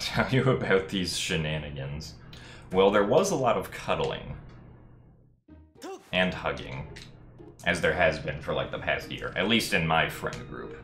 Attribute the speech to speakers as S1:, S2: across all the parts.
S1: Tell you about these shenanigans. Well, there was a lot of cuddling. And hugging. As there has been for like the past year. At least in my friend group.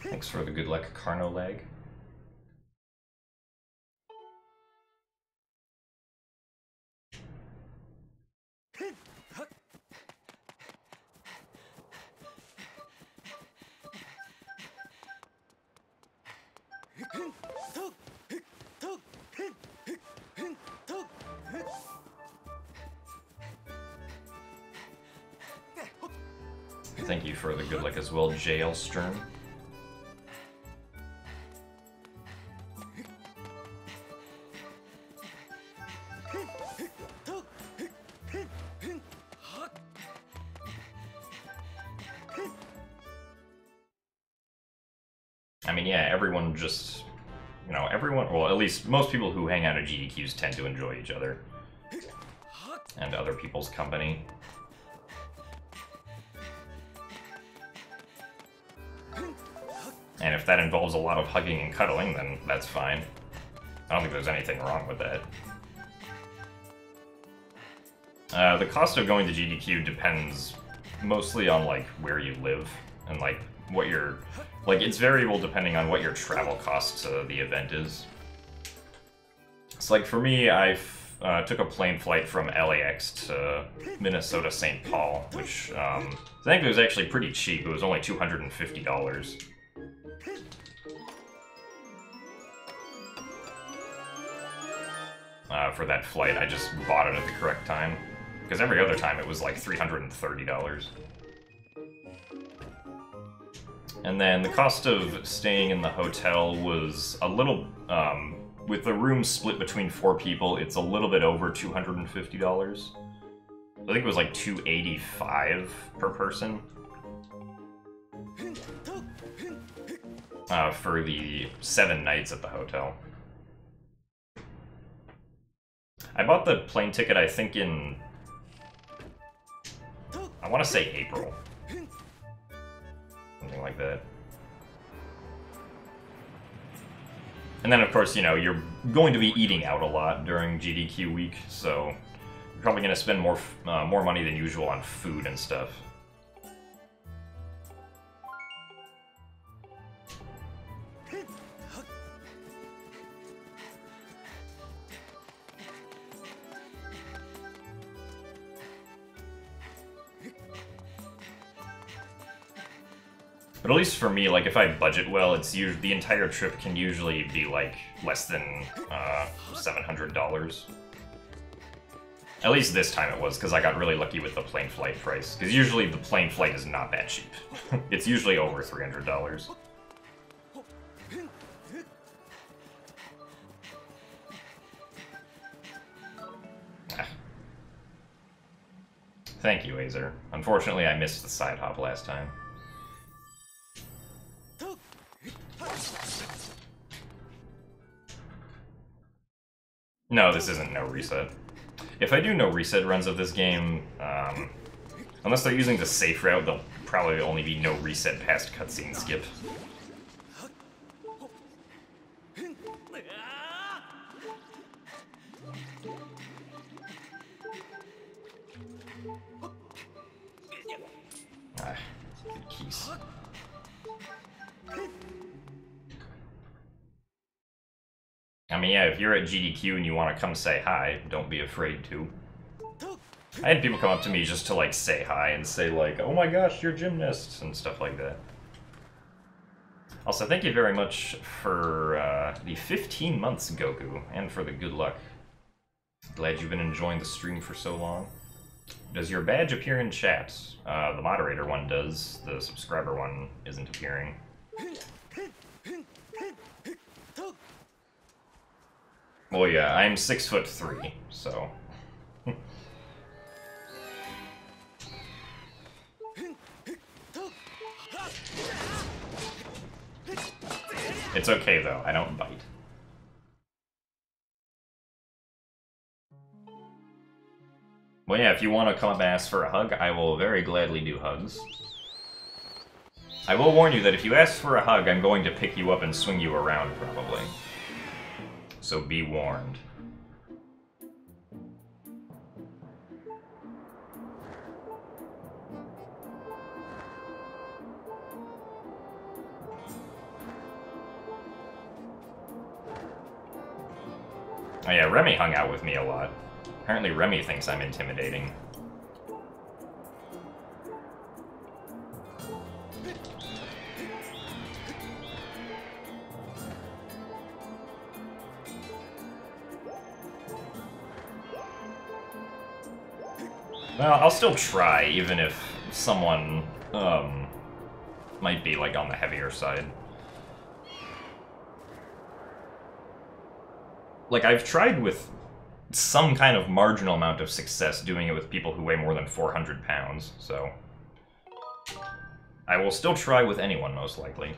S1: Thanks for the good luck, Carno lag. Thank you for the good luck as well, JL Stern. I mean, yeah, everyone just, you know, everyone, well, at least most people who hang out at GDQs tend to enjoy each other and other people's company. And if that involves a lot of hugging and cuddling, then that's fine. I don't think there's anything wrong with that. The cost of going to GDQ depends mostly on, like, where you live and, like, what your... Like, it's variable depending on what your travel cost to the event is. It's like, for me, I took a plane flight from LAX to Minnesota St. Paul, which I think it was actually pretty cheap. It was only $250. For that flight, I just bought it at the correct time. Because every other time it was like $330. And then the cost of staying in the hotel was a little, with the room split between 4 people, it's a little bit over $250. I think it was like $285 per person. For the 7 nights at the hotel. I bought the plane ticket, I think, in... I want to say April. Something like that. And then, of course, you know, you're going to be eating out a lot during GDQ week, so you're probably going to spend more money than usual on food and stuff. But at least for me, like, if I budget well, it's usually, the entire trip can usually be, like, less than $700. At least this time it was, because I got really lucky with the plane flight price. Because usually the plane flight is not that cheap. It's usually over $300. Thank you, Azer. Unfortunately, I missed the side hop last time. No, this isn't no reset. If I do no reset runs of this game, unless they're using the safe route, there'll probably only be no reset past cutscene skip. Good keys. I mean, mean, yeah, if you're at GDQ and you want to come say hi, don't be afraid to. I had people come up to me just to, like, say hi and say, like, oh my gosh, you're gymnasts, and stuff like that. Also, thank you very much for the 15 months, Goku, and for the good luck. Glad you've been enjoying the stream for so long. Does your badge appear in chat? The moderator one does, the subscriber one isn't appearing. Well, yeah, I'm 6'3", so... It's okay, though. I don't bite. Well, yeah, if you want to come up and ask for a hug, I will very gladly do hugs. I will warn you that if you ask for a hug, I'm going to pick you up and swing you around, probably. So be warned. Oh yeah, Remy hung out with me a lot. Apparently Remy thinks I'm intimidating. Well, I'll still try, even if someone, might be, like, on the heavier side. Like, I've tried with some kind of marginal amount of success doing it with people who weigh more than 400 pounds, so... I will still try with anyone, most likely.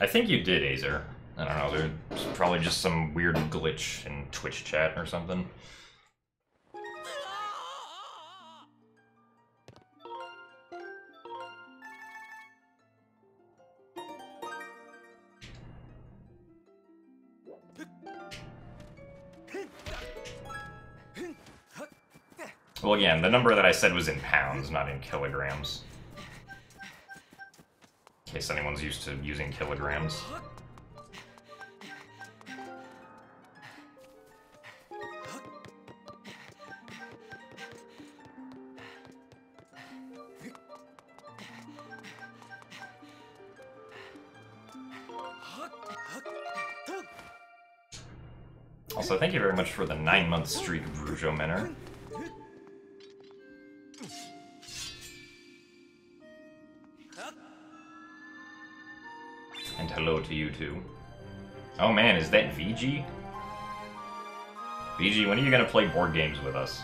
S1: I think you did, Azer. I don't know, there's probably just some weird glitch in Twitch chat or something. Well, again, the number that I said was in pounds, not in kilograms. In case anyone's used to using kilograms. Also, thank you very much for the 9-month streak, Brujo Menor. And hello to you too. Oh man, is that VG? VG, when are you gonna play board games with us?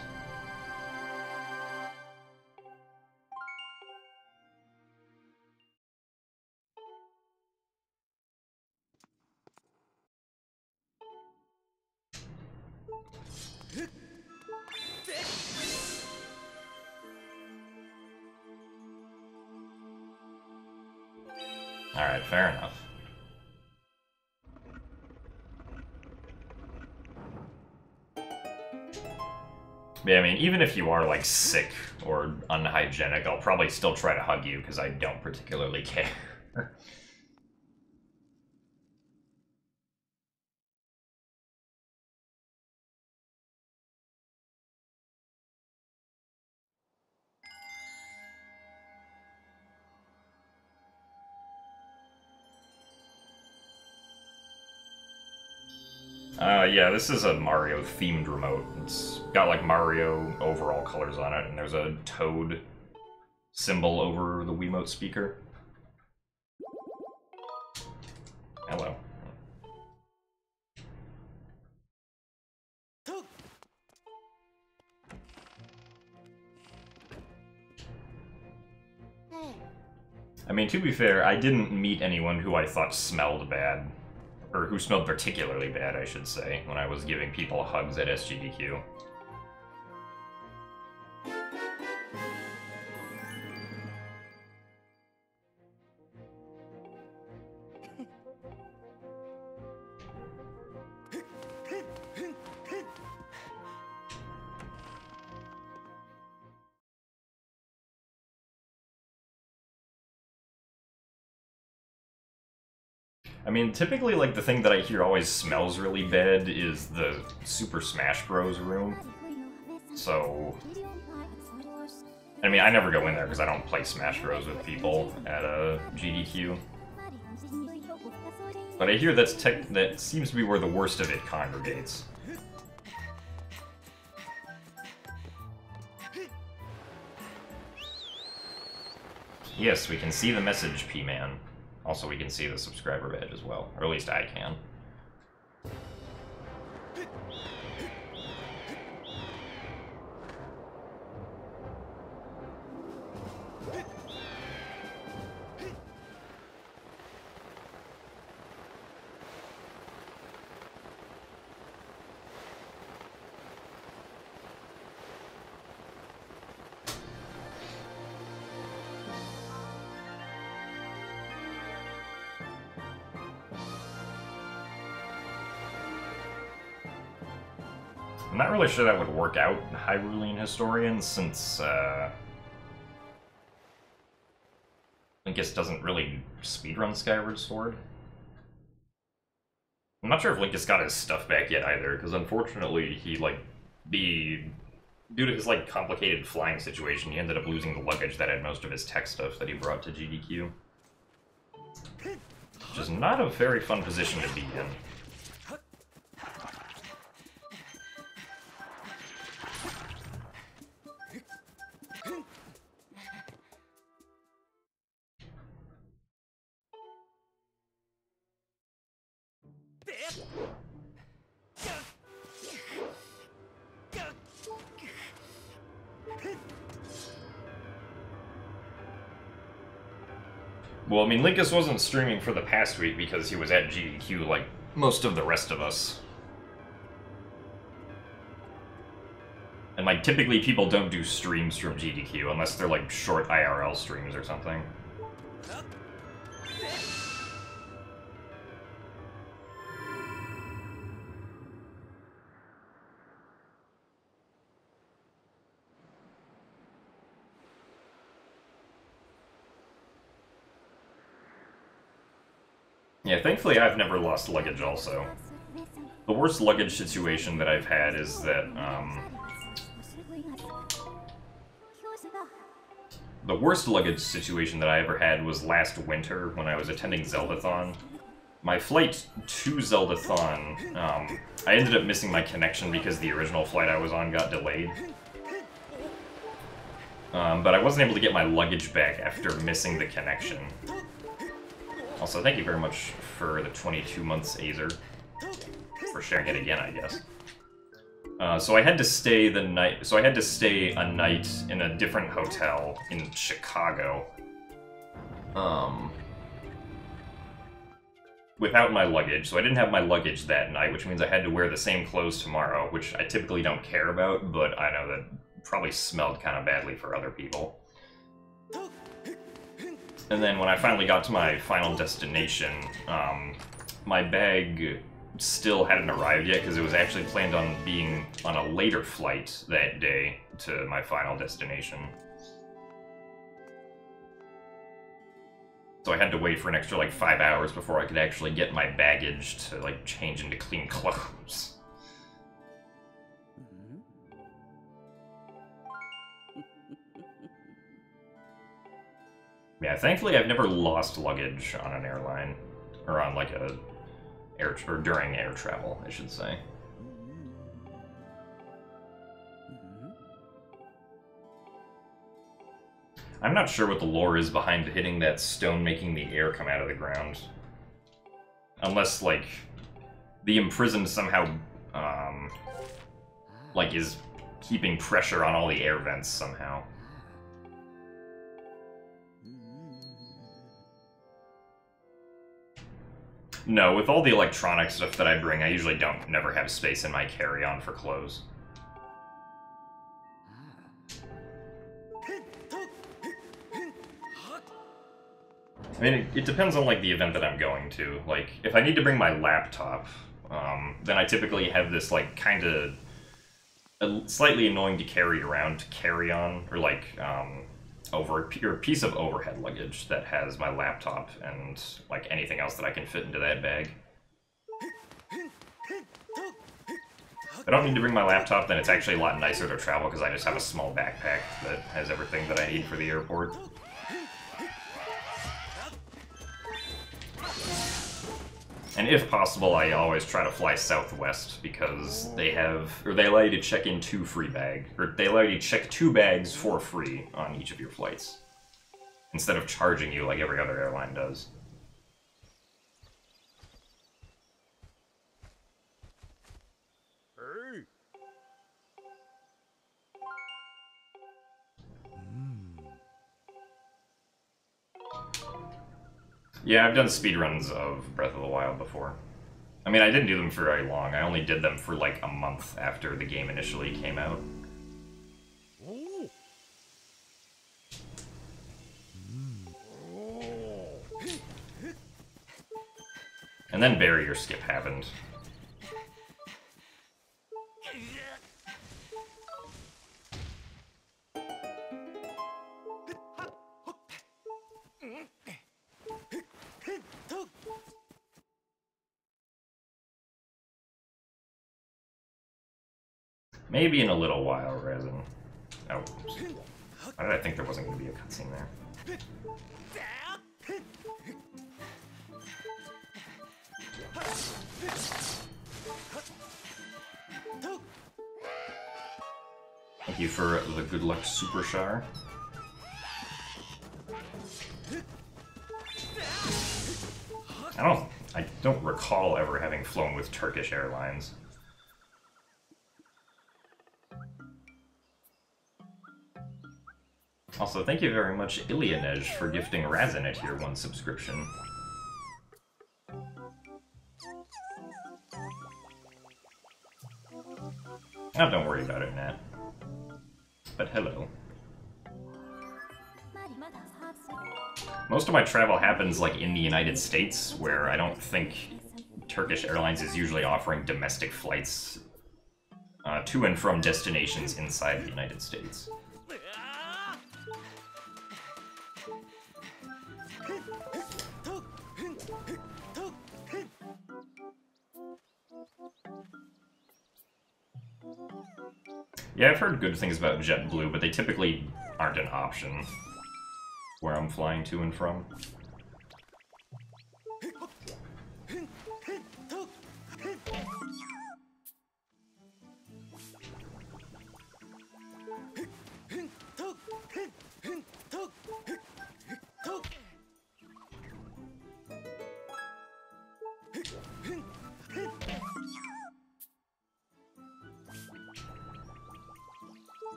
S1: Alright, fair enough. Yeah, I mean, even if you are, like, sick or unhygienic, I'll probably still try to hug you, because I don't particularly care. Yeah, this is a Mario-themed remote. It's got, like, Mario overall colors on it, and there's a toad symbol over the Wiimote speaker. Hello. I mean, to be fair, I didn't meet anyone who I thought smelled bad. Or who smelled particularly bad, I should say, when I was giving people hugs at SGDQ. I mean, typically, like, the thing that I hear always smells really bad is the Super Smash Bros. Room. So... I mean, I never go in there because I don't play Smash Bros. With people at a GDQ. But I hear that seems to be where the worst of it congregates. Yes, we can see the message, P-Man. Also, we can see the subscriber badge as well. Or at least I can. I'm not really sure that would work out in Hyrulean Historian, since, Linkus doesn't really speedrun Skyward Sword. I'm not sure if Linkus got his stuff back yet either, because unfortunately he, due to his, complicated flying situation, he ended up losing the luggage that had most of his tech stuff that he brought to GDQ. Which is not a very fun position to be in. Well, I mean, Linkus wasn't streaming for the past week because he was at GDQ like most of the rest of us. And, typically people don't do streams from GDQ unless they're, short IRL streams or something. Yeah, thankfully I've never lost luggage also. The worst luggage situation that I've had is that, the worst luggage situation that I ever had was last winter when I was attending Zeldathon. My flight to Zeldathon, I ended up missing my connection because the original flight I was on got delayed. But I wasn't able to get my luggage back after missing the connection. Also, thank you very much for the 22 months, Azer. For sharing it again, I guess. So I had to stay a night in a different hotel in Chicago. Without my luggage, so I didn't have my luggage that night, which means I had to wear the same clothes tomorrow, which I typically don't care about, but I know that probably smelled kind of badly for other people. And then when I finally got to my final destination, my bag still hadn't arrived yet because it was actually planned on being on a later flight that day to my final destination. So I had to wait for an extra 5 hours before I could actually get my baggage to change into clean clothes. Yeah, thankfully I've never lost luggage on an airline, or on during air travel, I should say. I'm not sure what the lore is behind hitting that stone making the air come out of the ground. Unless, the imprisoned somehow, is keeping pressure on all the air vents somehow. No, with all the electronic stuff that I bring, I usually never have space in my carry-on for clothes. I mean, it depends on, the event that I'm going to. If I need to bring my laptop, then I typically have this, slightly annoying to carry around carry-on, or, pure piece of overhead luggage that has my laptop and like anything else that I can fit into that bag. If I don't need to bring my laptop, then it's actually a lot nicer to travel because I just have a small backpack that has everything that I need for the airport. And if possible, I always try to fly Southwest because they allow you to check in they allow you to check 2 bags for free on each of your flights, instead of charging you like every other airline does. Yeah, I've done speedruns of Breath of the Wild before. I mean, I didn't do them for very long. I only did them for like a month after the game initially came out. And then barrier skip happened. Maybe in a little while, Resin. Oh, oops. Why did I think there wasn't going to be a cutscene there? Thank you for the good luck Super Char. I don't recall ever having flown with Turkish Airlines. Also, thank you very much, Ilyanej, for gifting Razin a Tier 1 subscription. Oh, don't worry about it, Nat. But hello. Most of my travel happens, like, in the United States, where I don't think Turkish Airlines is usually offering domestic flights to and from destinations inside the United States. Yeah, I've heard good things about JetBlue, but they typically aren't an option where I'm flying to and from.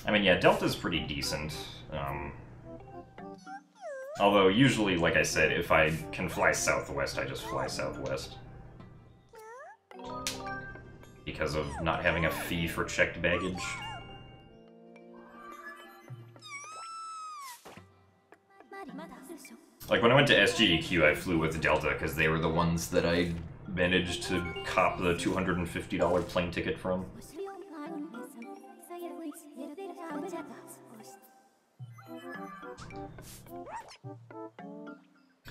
S1: I mean, yeah, Delta's pretty decent. Although, usually, like I said, if I can fly Southwest, I just fly Southwest. Because of not having a fee for checked baggage. Like, when I went to SGDQ, I flew with Delta, because they were the ones that I managed to cop the $250 plane ticket from.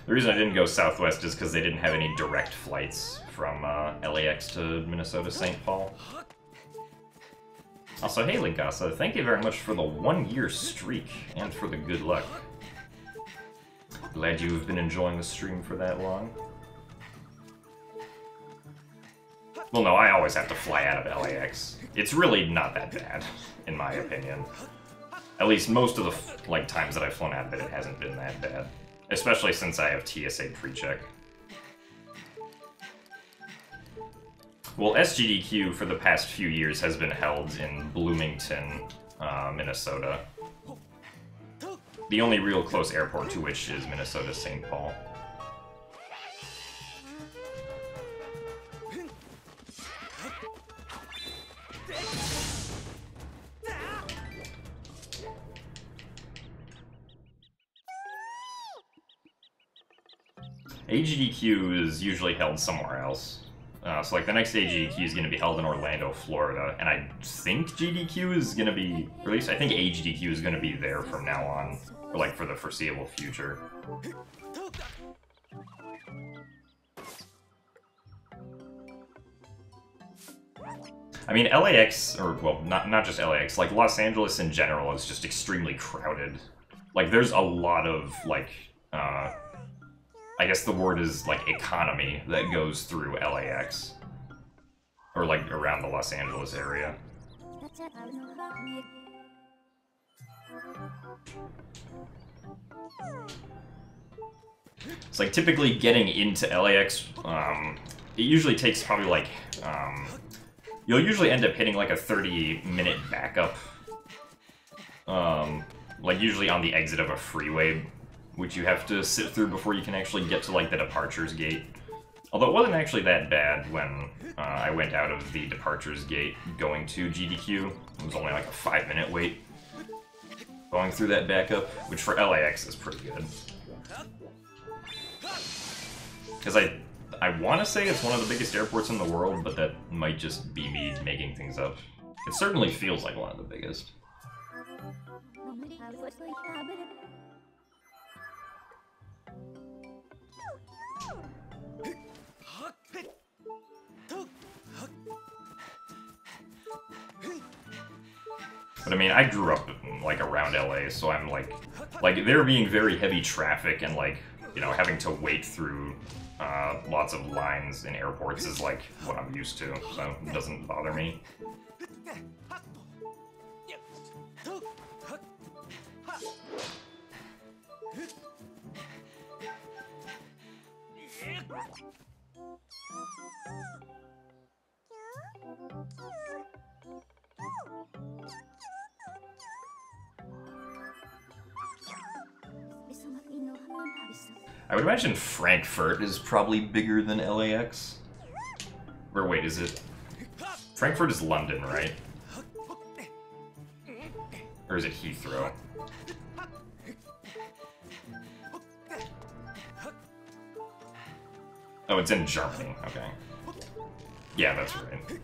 S1: The reason I didn't go Southwest is because they didn't have any direct flights from LAX to Minnesota St. Paul. Also, hey Linkasa, thank you very much for the 1-year streak and for the good luck. Glad you've been enjoying the stream for that long. Well, no, I always have to fly out of LAX. It's really not that bad, in my opinion. At least most of the times that I've flown out of it, it hasn't been that bad. Especially since I have TSA pre-check. Well, SGDQ for the past few years has been held in Bloomington, Minnesota. The only real close airport to which is Minnesota St. Paul. AGDQ is usually held somewhere else. So like the next AGDQ is going to be held in Orlando, Florida, and I think GDQ is going to be, or at least I think AGDQ is going to be there from now on, or like for the foreseeable future. I mean, LAX, or well, not just LAX, like Los Angeles in general is just extremely crowded. Like there's a lot of like, I guess the word is like economy that goes through LAX. Or like around the Los Angeles area. It's like typically getting into LAX, it usually takes probably like, you'll usually end up hitting like a 30-minute backup. Like usually on the exit of a freeway, which you have to sit through before you can actually get to like the departures gate. Although it wasn't actually that bad when I went out of the departures gate going to GDQ. It was only like a 5-minute wait going through that backup, which for LAX is pretty good. Because I want to say it's one of the biggest airports in the world, but that might just be me making things up. It certainly feels like one of the biggest. But I mean, I grew up like around LA, so I'm like there being very heavy traffic and like, you know, having to wait through lots of lines in airports is like what I'm used to, so it doesn't bother me. I would imagine Frankfurt is probably bigger than LAX. Or wait, is it... Frankfurt is London, right? Or is it Heathrow? Oh, it's in Germany, okay. Yeah, that's right.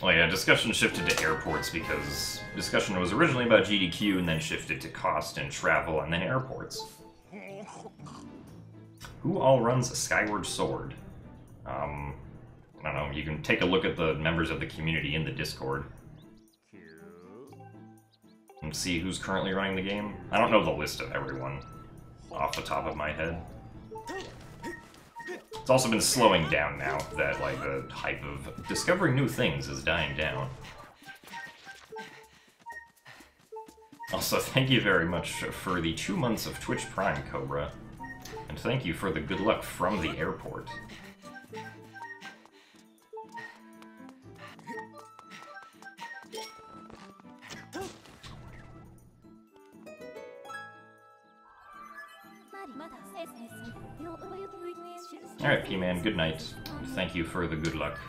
S1: Oh yeah, discussion shifted to airports because discussion was originally about GDQ and then shifted to cost and travel and then airports. Who all runs a Skyward Sword? I don't know, you can take a look at the members of the community in the Discord and see who's currently running the game. I don't know the list of everyone off the top of my head. It's also been slowing down now that, like, the hype of discovering new things is dying down. Also, thank you very much for the 2 months of Twitch Prime, Cobra. And thank you for the good luck from the airport. Alright, P-Man, good night. Thank you for the good luck.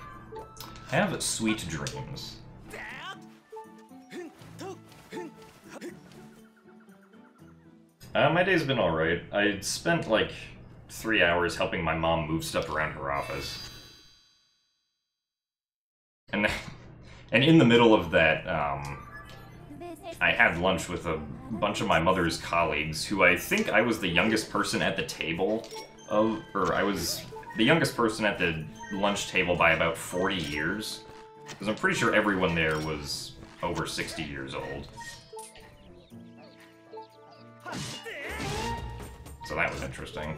S1: Have sweet dreams. My day's been alright. I spent like 3 hours helping my mom move stuff around her office. And in the middle of that, I had lunch with a bunch of my mother's colleagues, who I think I was the youngest person at the table of, or I was the youngest person at the lunch table by about 40 years. Because I'm pretty sure everyone there was over 60 years old. So that was interesting.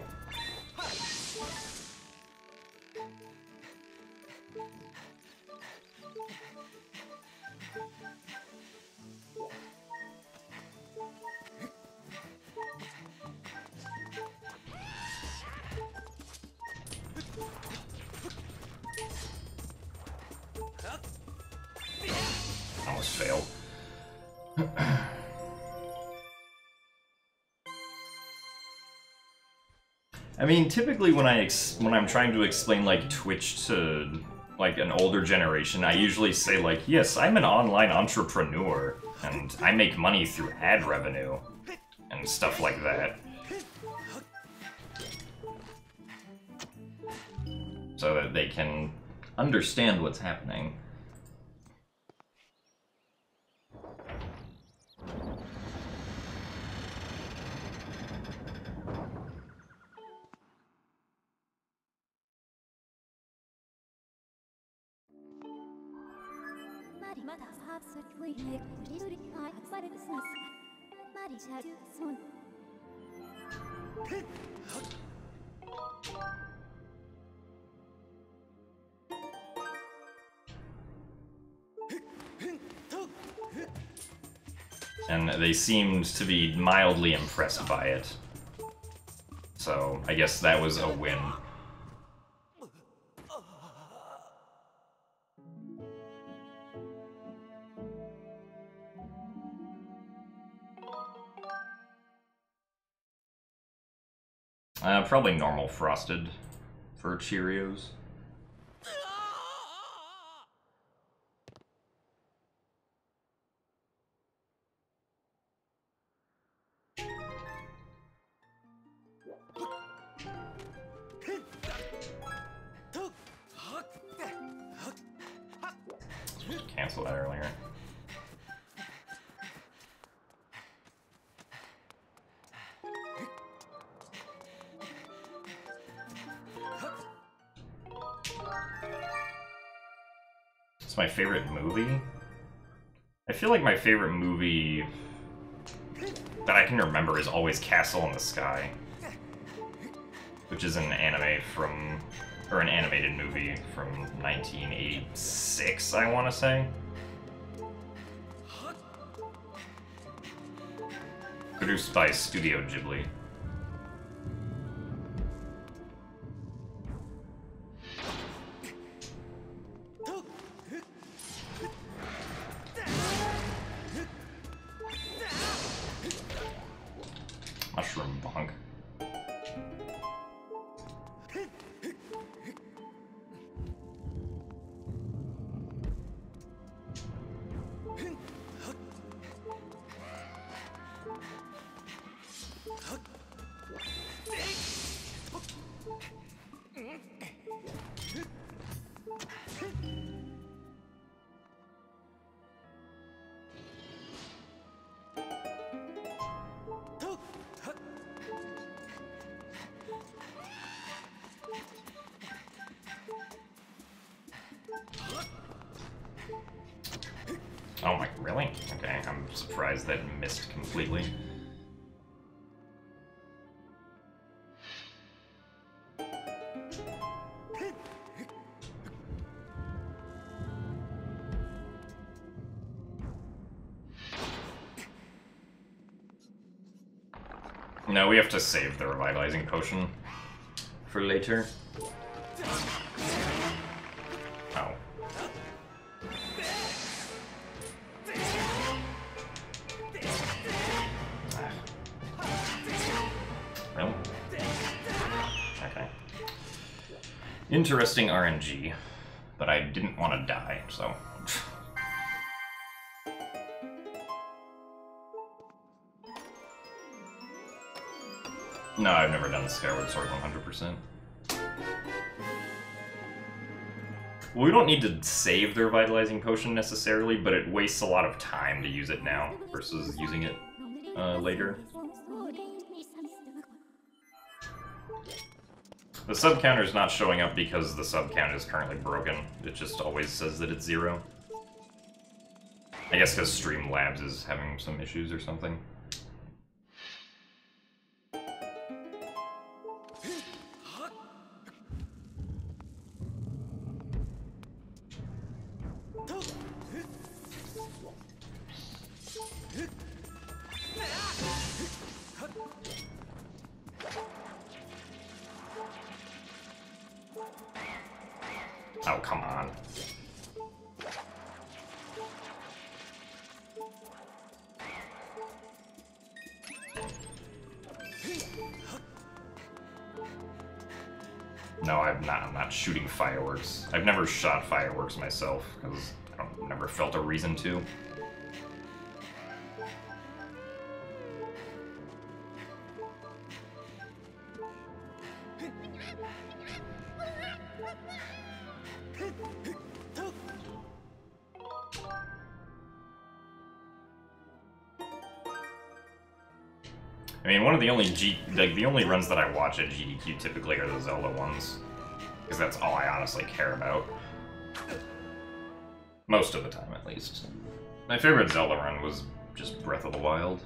S1: I mean, typically when I'm trying to explain like Twitch to like an older generation, I usually say like, yes, I'm an online entrepreneur and I make money through ad revenue and stuff like that. So that they can understand what's happening. And they seemed to be mildly impressed by it. So, I guess that was a win. Probably normal frosted for Cheerios. Cancel that earlier. It's my favorite movie? I feel like my favorite movie that I can remember is always Castle in the Sky, which is an anime from, or an animated movie from 1986, I want to say. Produced by Studio Ghibli. Mushroom bonk. Oh my, really? Okay, I'm surprised that missed completely. No, we have to save the revitalizing potion for later. Oh. Really? Okay. Interesting RNG, but I didn't want to die, so... No, I've never done the Skyward Sword 100%. Well, we don't need to save the Revitalizing Potion necessarily, but it wastes a lot of time to use it now versus using it later. The sub counter is not showing up because the sub count is currently broken. It just always says that it's 0. I guess because Streamlabs is having some issues or something. Oh, come on. No, I'm not shooting fireworks. I've never shot fireworks myself, because I've never felt a reason to. I mean, one of the only the only runs that I watch at GDQ typically are the Zelda ones, because that's all I honestly care about. Most of the time, at least. My favorite Zelda run was just Breath of the Wild.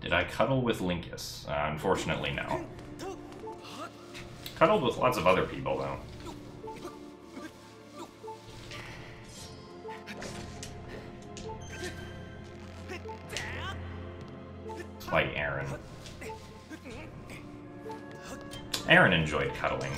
S1: Did I cuddle with Linkus? Unfortunately, no. Cuddled with lots of other people, though. Like Aaron. Aaron enjoyed cuddling.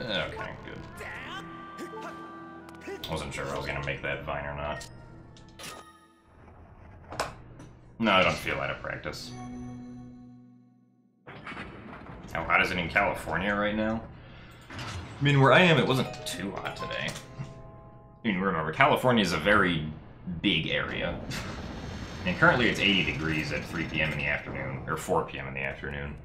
S1: Okay, good. Wasn't sure if I was gonna make that vine or not. No, I don't feel out of practice. How hot is it in California right now? I mean, where I am, it wasn't too hot today. I mean, remember, California is a very big area. And currently it's 80 degrees at 3 p.m. in the afternoon, or 4 p.m. in the afternoon.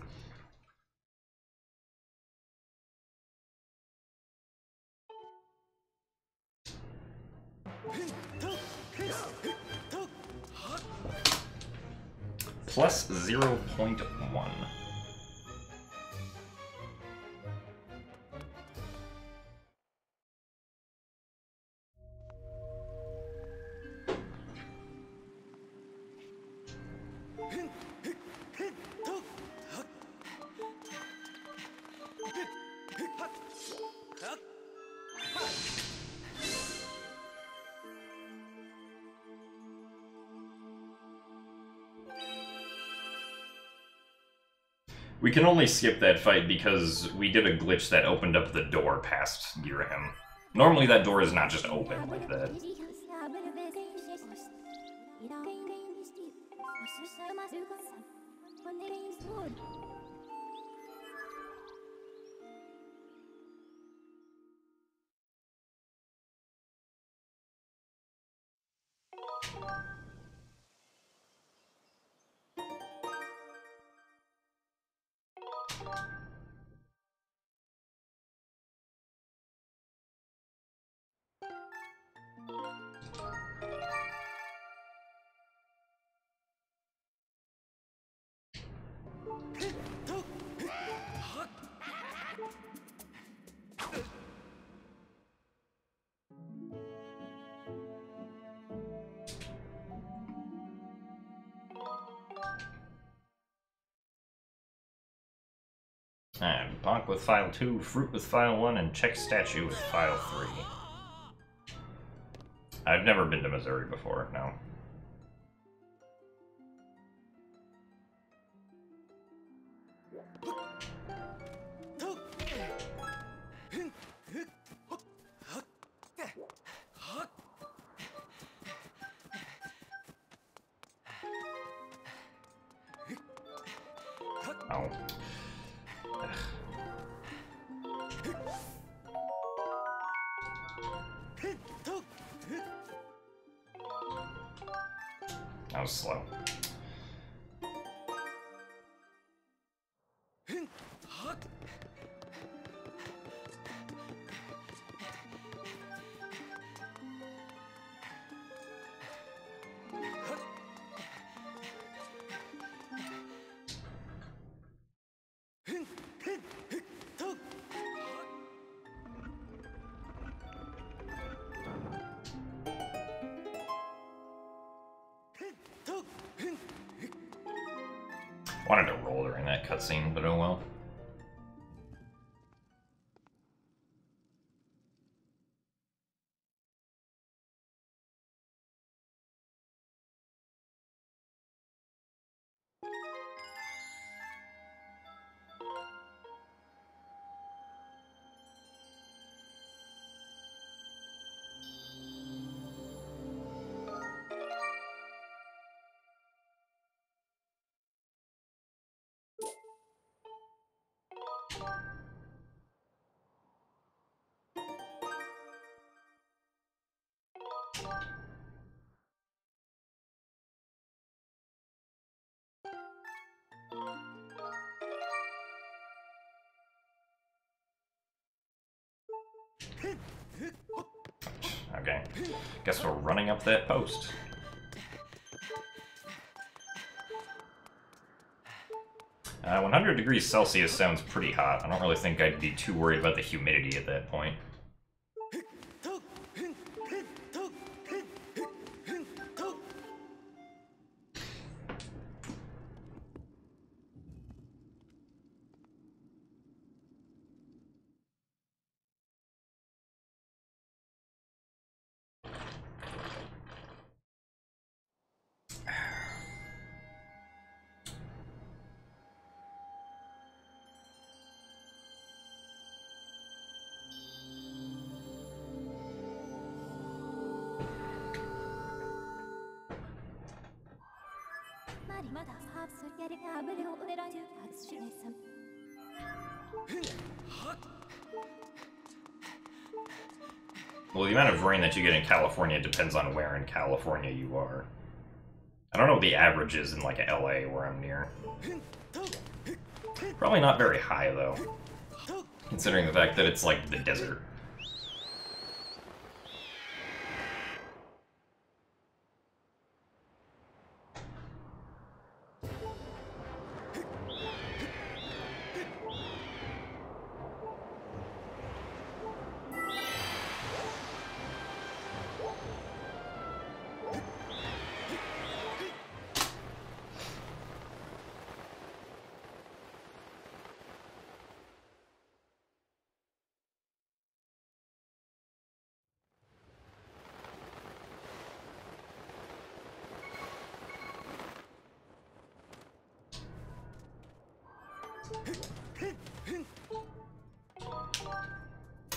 S1: Plus 0.1. We can only skip that fight because we did a glitch that opened up the door past Girahim. Normally that door is not just open like that. And Bonk with file 2, Fruit with file 1, and Check Statue with file 3. I've never been to Missouri before, no. Oh. That was slow. Wanted to roll during that cutscene, but oh well. Okay, guess we're running up that post. Uh, 100 degrees Celsius sounds pretty hot. I don't really think I'd be too worried about the humidity at that point. Well, the amount of rain that you get in California depends on where in California you are. I don't know what the average is in, like, LA, where I'm near. Probably not very high, though, considering the fact that it's, like, the desert.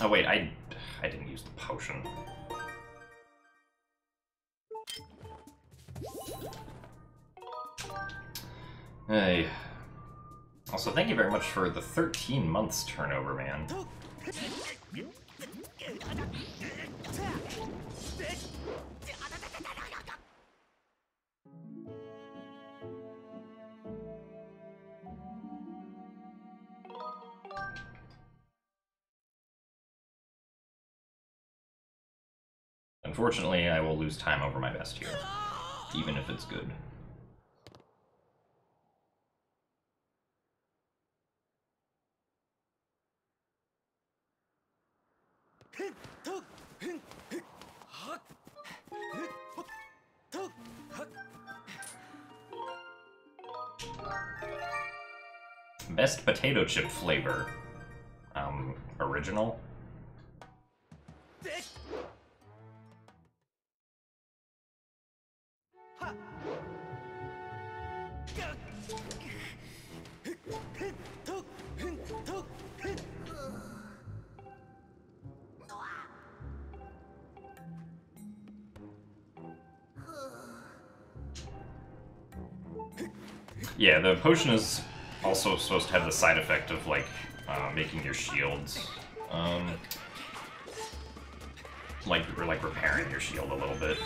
S1: Oh wait, I didn't use the potion. Hey. Also, thank you very much for the 13 months turnover, man. Unfortunately, I will lose time over my best here, even if it's good. Best potato chip flavor. Original? Yeah, the potion is also supposed to have the side effect of, like, making your shields, like repairing your shield a little bit.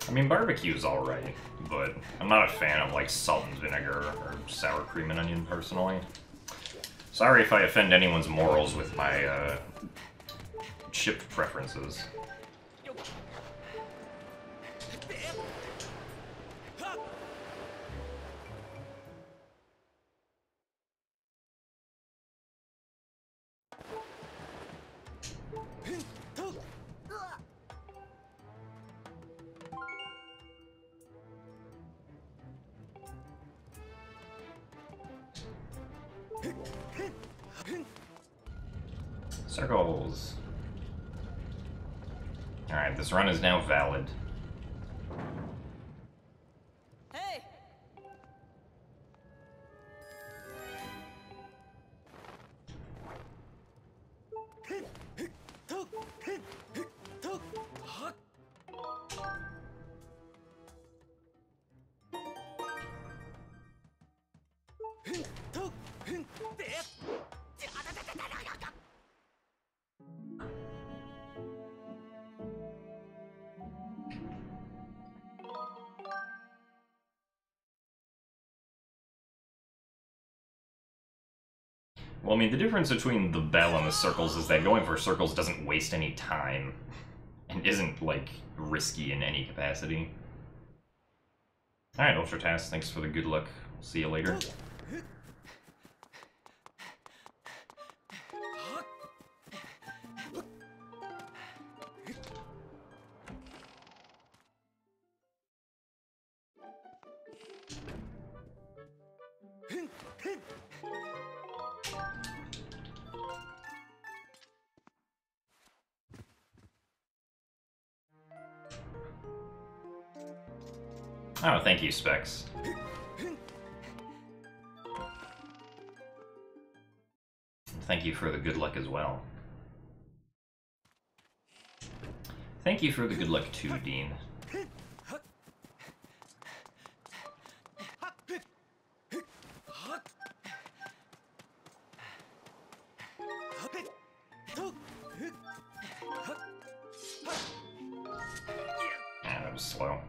S1: I mean, barbecue's alright, but I'm not a fan of, like, salt and vinegar or sour cream and onion, personally. Sorry if I offend anyone's morals with my, chip preferences. Circles. Alright, this run is now valid.
S2: Hey!
S1: Well, I mean, the difference between the bell and the circles is that going for circles doesn't waste any time, and isn't, like, risky in any capacity. Alright, Ultra Task, thanks for the good luck. See you later. Oh, thank you, Specs. Thank you for the good luck as well. Thank you for the good luck too, Dean. Yeah, that was slow.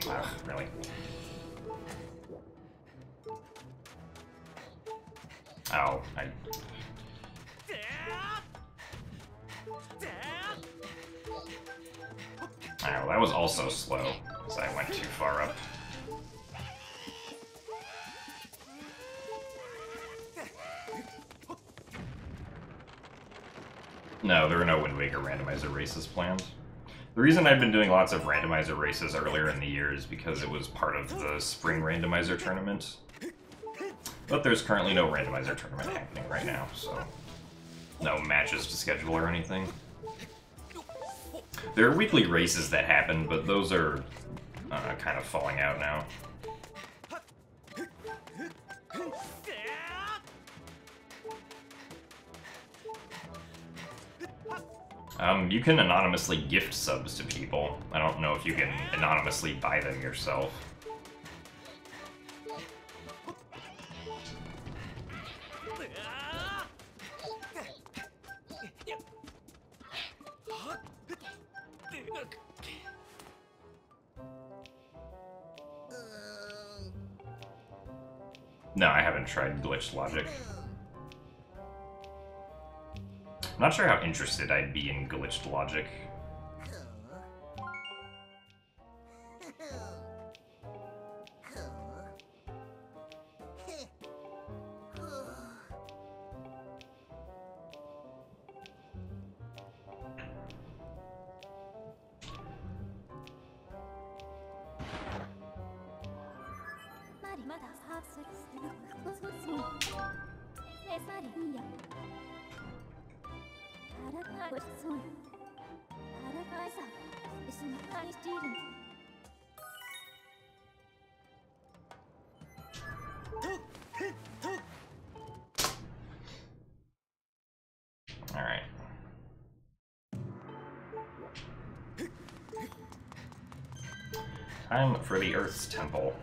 S1: Ugh, really? Oh, Oh, that was also slow, because I went too far up. No, there are no Wind Waker randomizer races planned. The reason I've been doing lots of randomizer races earlier in the year is because it was part of the spring randomizer tournament. But there's currently no randomizer tournament happening right now, so no matches to schedule or anything. There are weekly races that happen, but those are kind of falling out now. You can anonymously gift subs to people. I don't know if you can anonymously buy them yourself. No, I haven't tried glitched logic. I'm not sure how interested I'd be in glitched logic. Time for the Earth's Temple.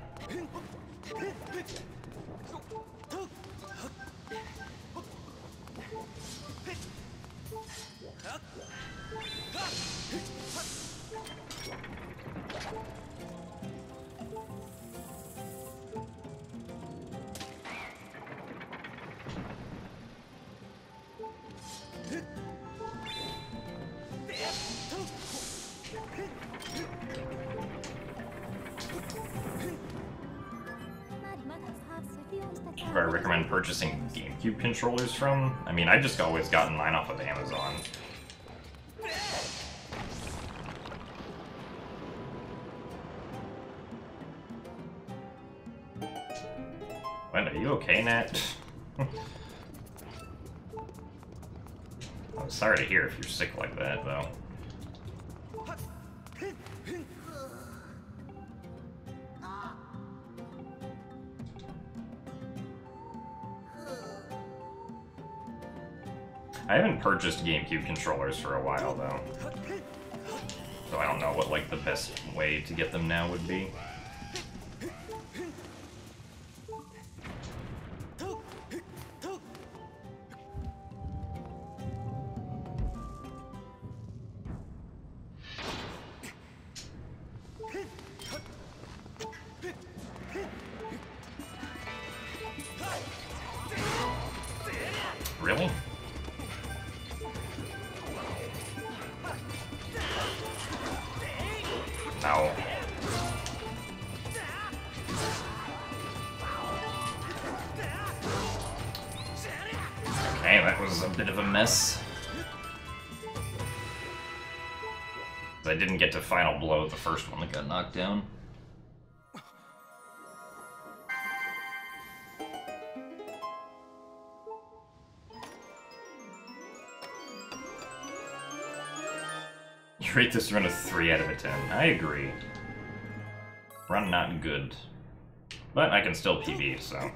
S1: Who I recommend purchasing GameCube controllers from? I mean, I've just always gotten mine off of Amazon. What, are you okay, Nat? I'm sorry to hear if you're sick like that, though. I haven't purchased GameCube controllers for a while, though. So I don't know what, like, the best way to get them now would be. Really? No. Okay, that was a bit of a mess. I didn't get to final blow the first one that got knocked down. You rate this run a 3 out of 10. I agree. Run not good. But I can still PB, so.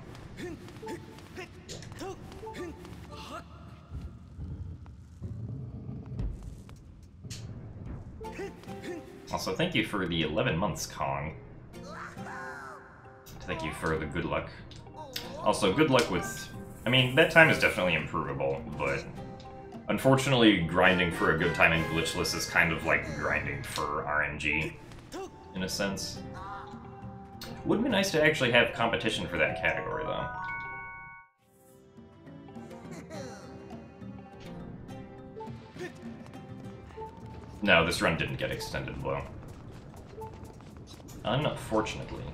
S1: Also, thank you for the 11 months, Kong. Thank you for the good luck. Also, good luck with... I mean, that time is definitely improvable, but... Unfortunately, grinding for a good time in glitchless is kind of like grinding for RNG, in a sense. Would be nice to actually have competition for that category, though. No, this run didn't get extended blow. Unfortunately.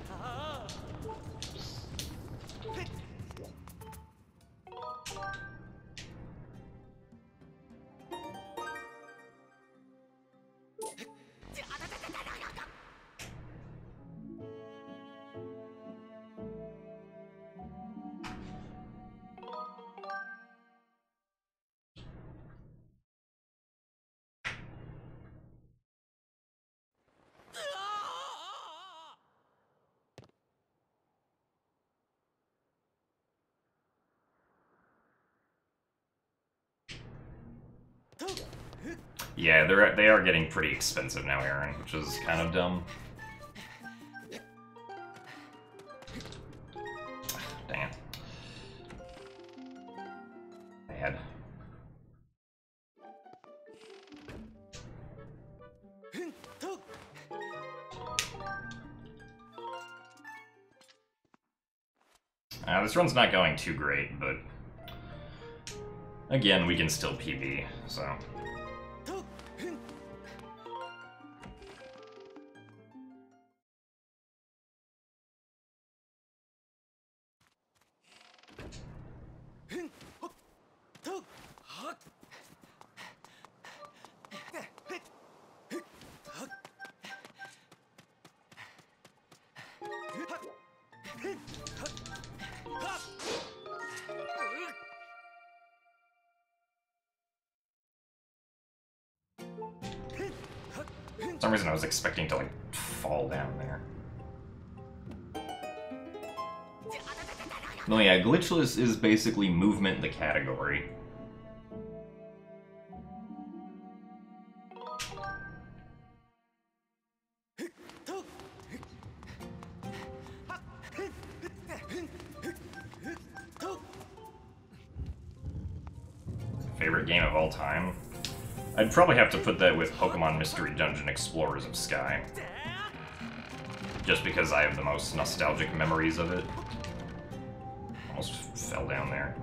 S1: Yeah, they are getting pretty expensive now, Aaron, which is kind of dumb. Damn. Bad. This run's not going too great, but again, we can still PB, so. For some reason I was expecting to, like, fall down there. No, yeah, glitchless is basically movement in the category. favorite game of all time, I'd probably have to put that with Pokemon Mystery Dungeon Explorers of Sky. Just because I have the most nostalgic memories of it. Almost fell down there.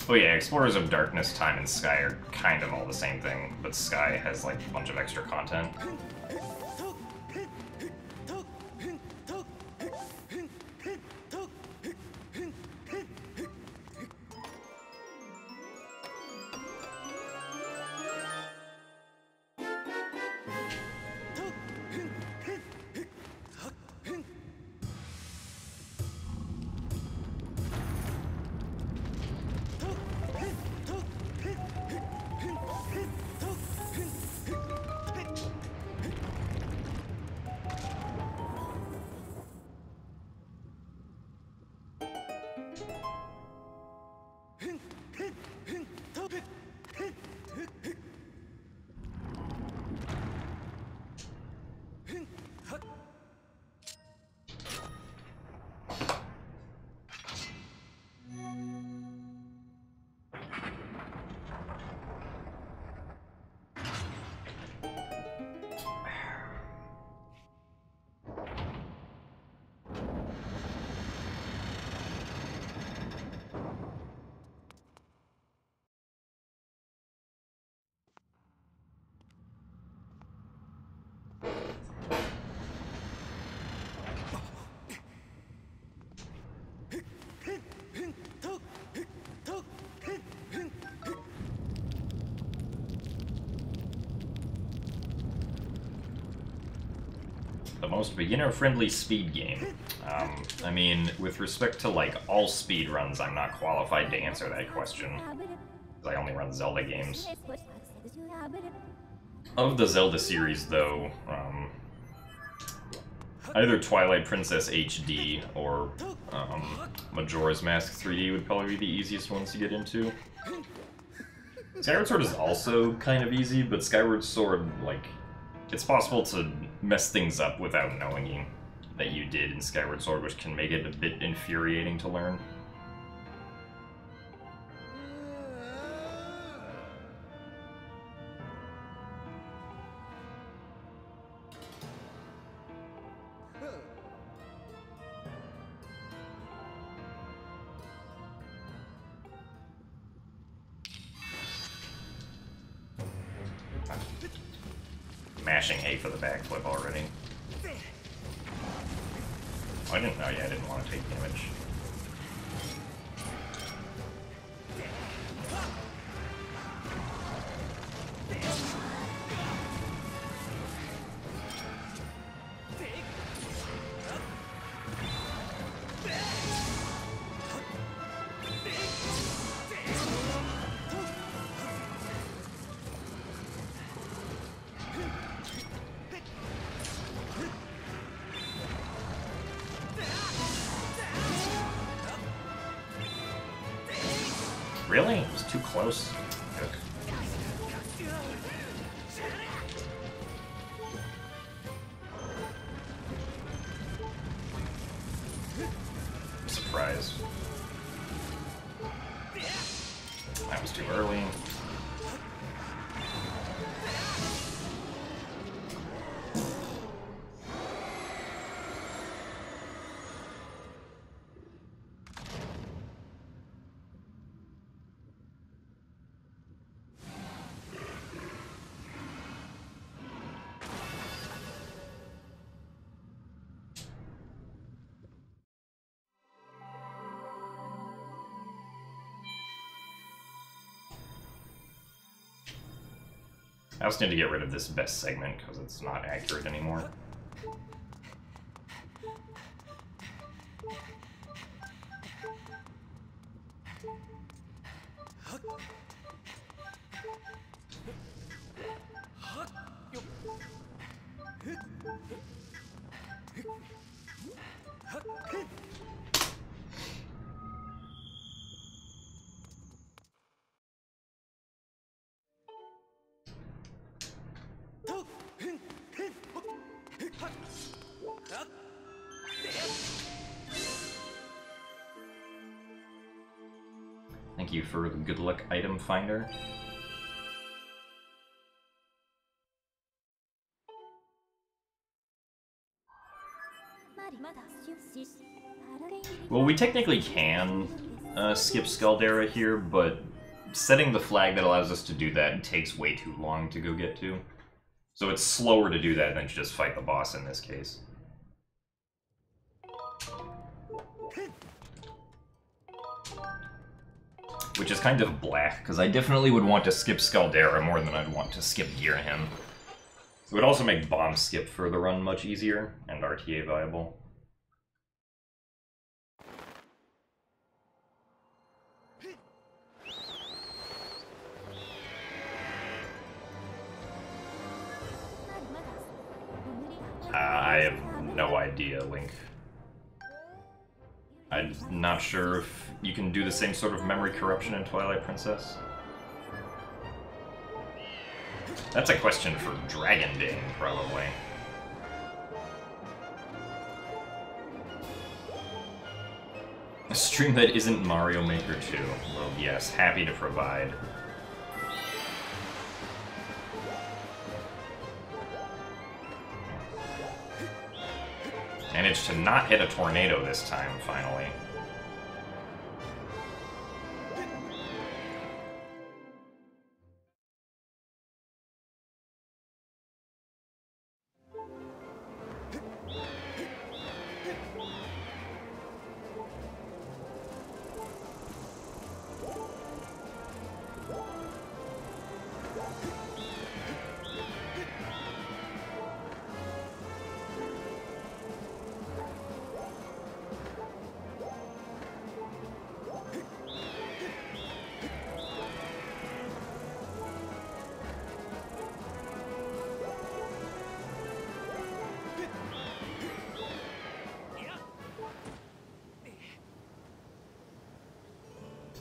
S1: Oh yeah, Explorers of Darkness, Time, and Sky are kind of all the same thing, but Sky has like a bunch of extra content. The most beginner-friendly speed game. I mean, with respect to, like, all speed runs, I'm not qualified to answer that question, because I only run Zelda games. Of the Zelda series, though, either Twilight Princess HD or Majora's Mask 3D would probably be the easiest ones to get into. Skyward Sword is also kind of easy, but Skyward Sword, like, it's possible to mess things up without knowing that you did in Skyward Sword, which can make it a bit infuriating to learn. Mashing A for the backflip already. Oh, I didn't know. Yeah, I didn't want to take damage. Really? It was too close. Ugh. I'm surprised. That was too early. I also need to get rid of this best segment because it's not accurate anymore. Thank you for the good luck item finder. Well, we technically can skip Scaldera here, but setting the flag that allows us to do that takes way too long to go get to. So it's slower to do that than to just fight the boss in this case. Which is kind of black, because I definitely would want to skip Scaldera more than I'd want to skip Gearhim. It would also make bomb skip for the run much easier, and RTA viable. I have no idea, Link. I'm not sure if you can do the same sort of memory corruption in Twilight Princess. That's a question for Dragon Dane, probably. A stream that isn't Mario Maker 2. Well, yes, happy to provide. Managed to not hit a tornado this time, finally.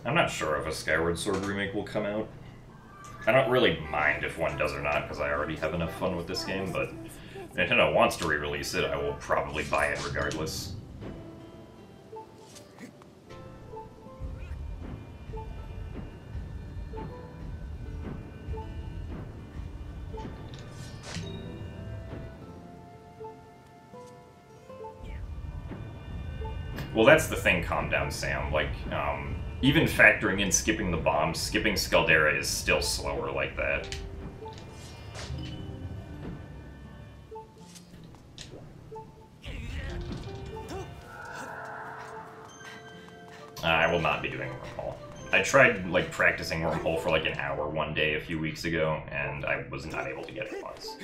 S1: I'm not sure if a Skyward Sword remake will come out. I don't really mind if one does or not, because I already have enough fun with this game, but if Nintendo wants to re-release it, I will probably buy it regardless. Well, that's the thing, calm down, Sam. Like, even factoring in skipping the bombs, skipping Scaldera is still slower like that. I will not be doing Wormhole. I tried, like, practicing Wormhole for like an hour one day a few weeks ago, and I was not able to get it once.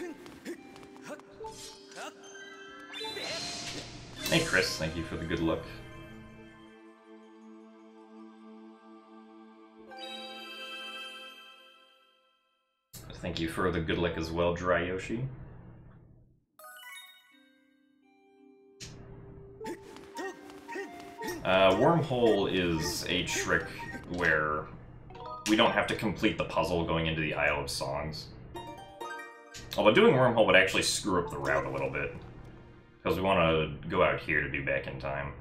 S1: Hey Chris, thank you for the good luck. Thank you for the good luck as well, Dry Yoshi. Wormhole is a trick where we don't have to complete the puzzle going into the Isle of Songs. Although doing Wormhole would actually screw up the route a little bit, because we want to go out here to be back in time.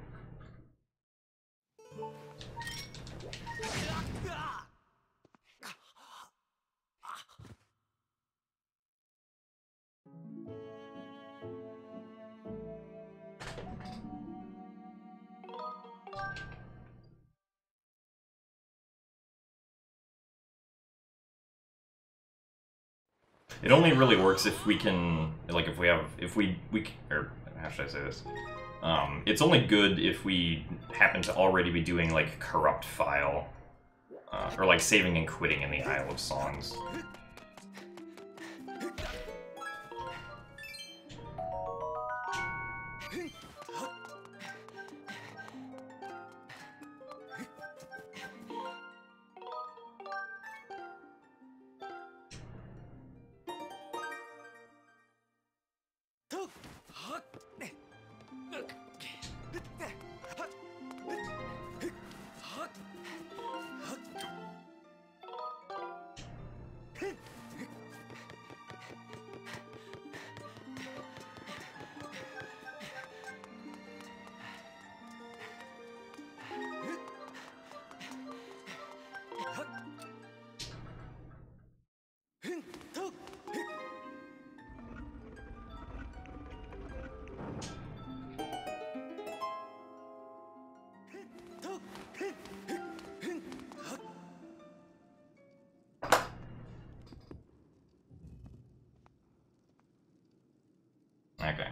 S1: It only really works if we can, like, or how should I say this? It's only good if we happen to already be doing, like, corrupt file, or, like, saving and quitting in the Isle of Songs. Okay.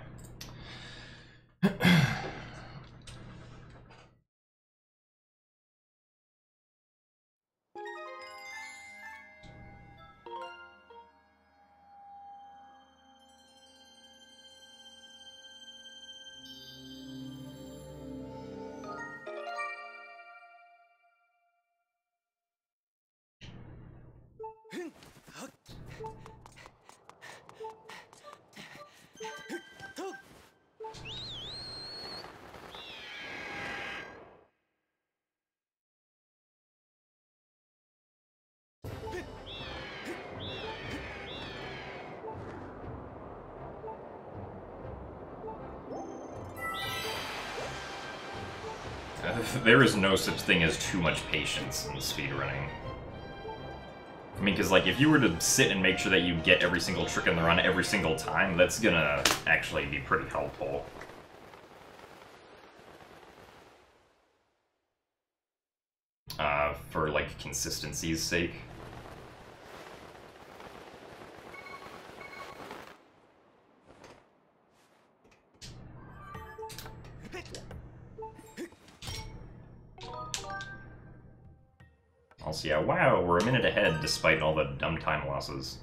S1: There is no such thing as too much patience in speedrunning. I mean, because, like, if you were to sit and make sure that you get every single trick in the run every single time, that's gonna actually be pretty helpful. For, like, consistency's sake. Also, yeah, wow, we're a minute ahead despite all the dumb time losses.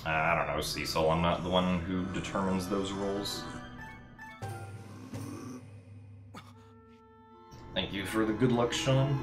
S1: I don't know, Cecil, I'm not the one who determines those rules. Thank you for the good luck, Sean.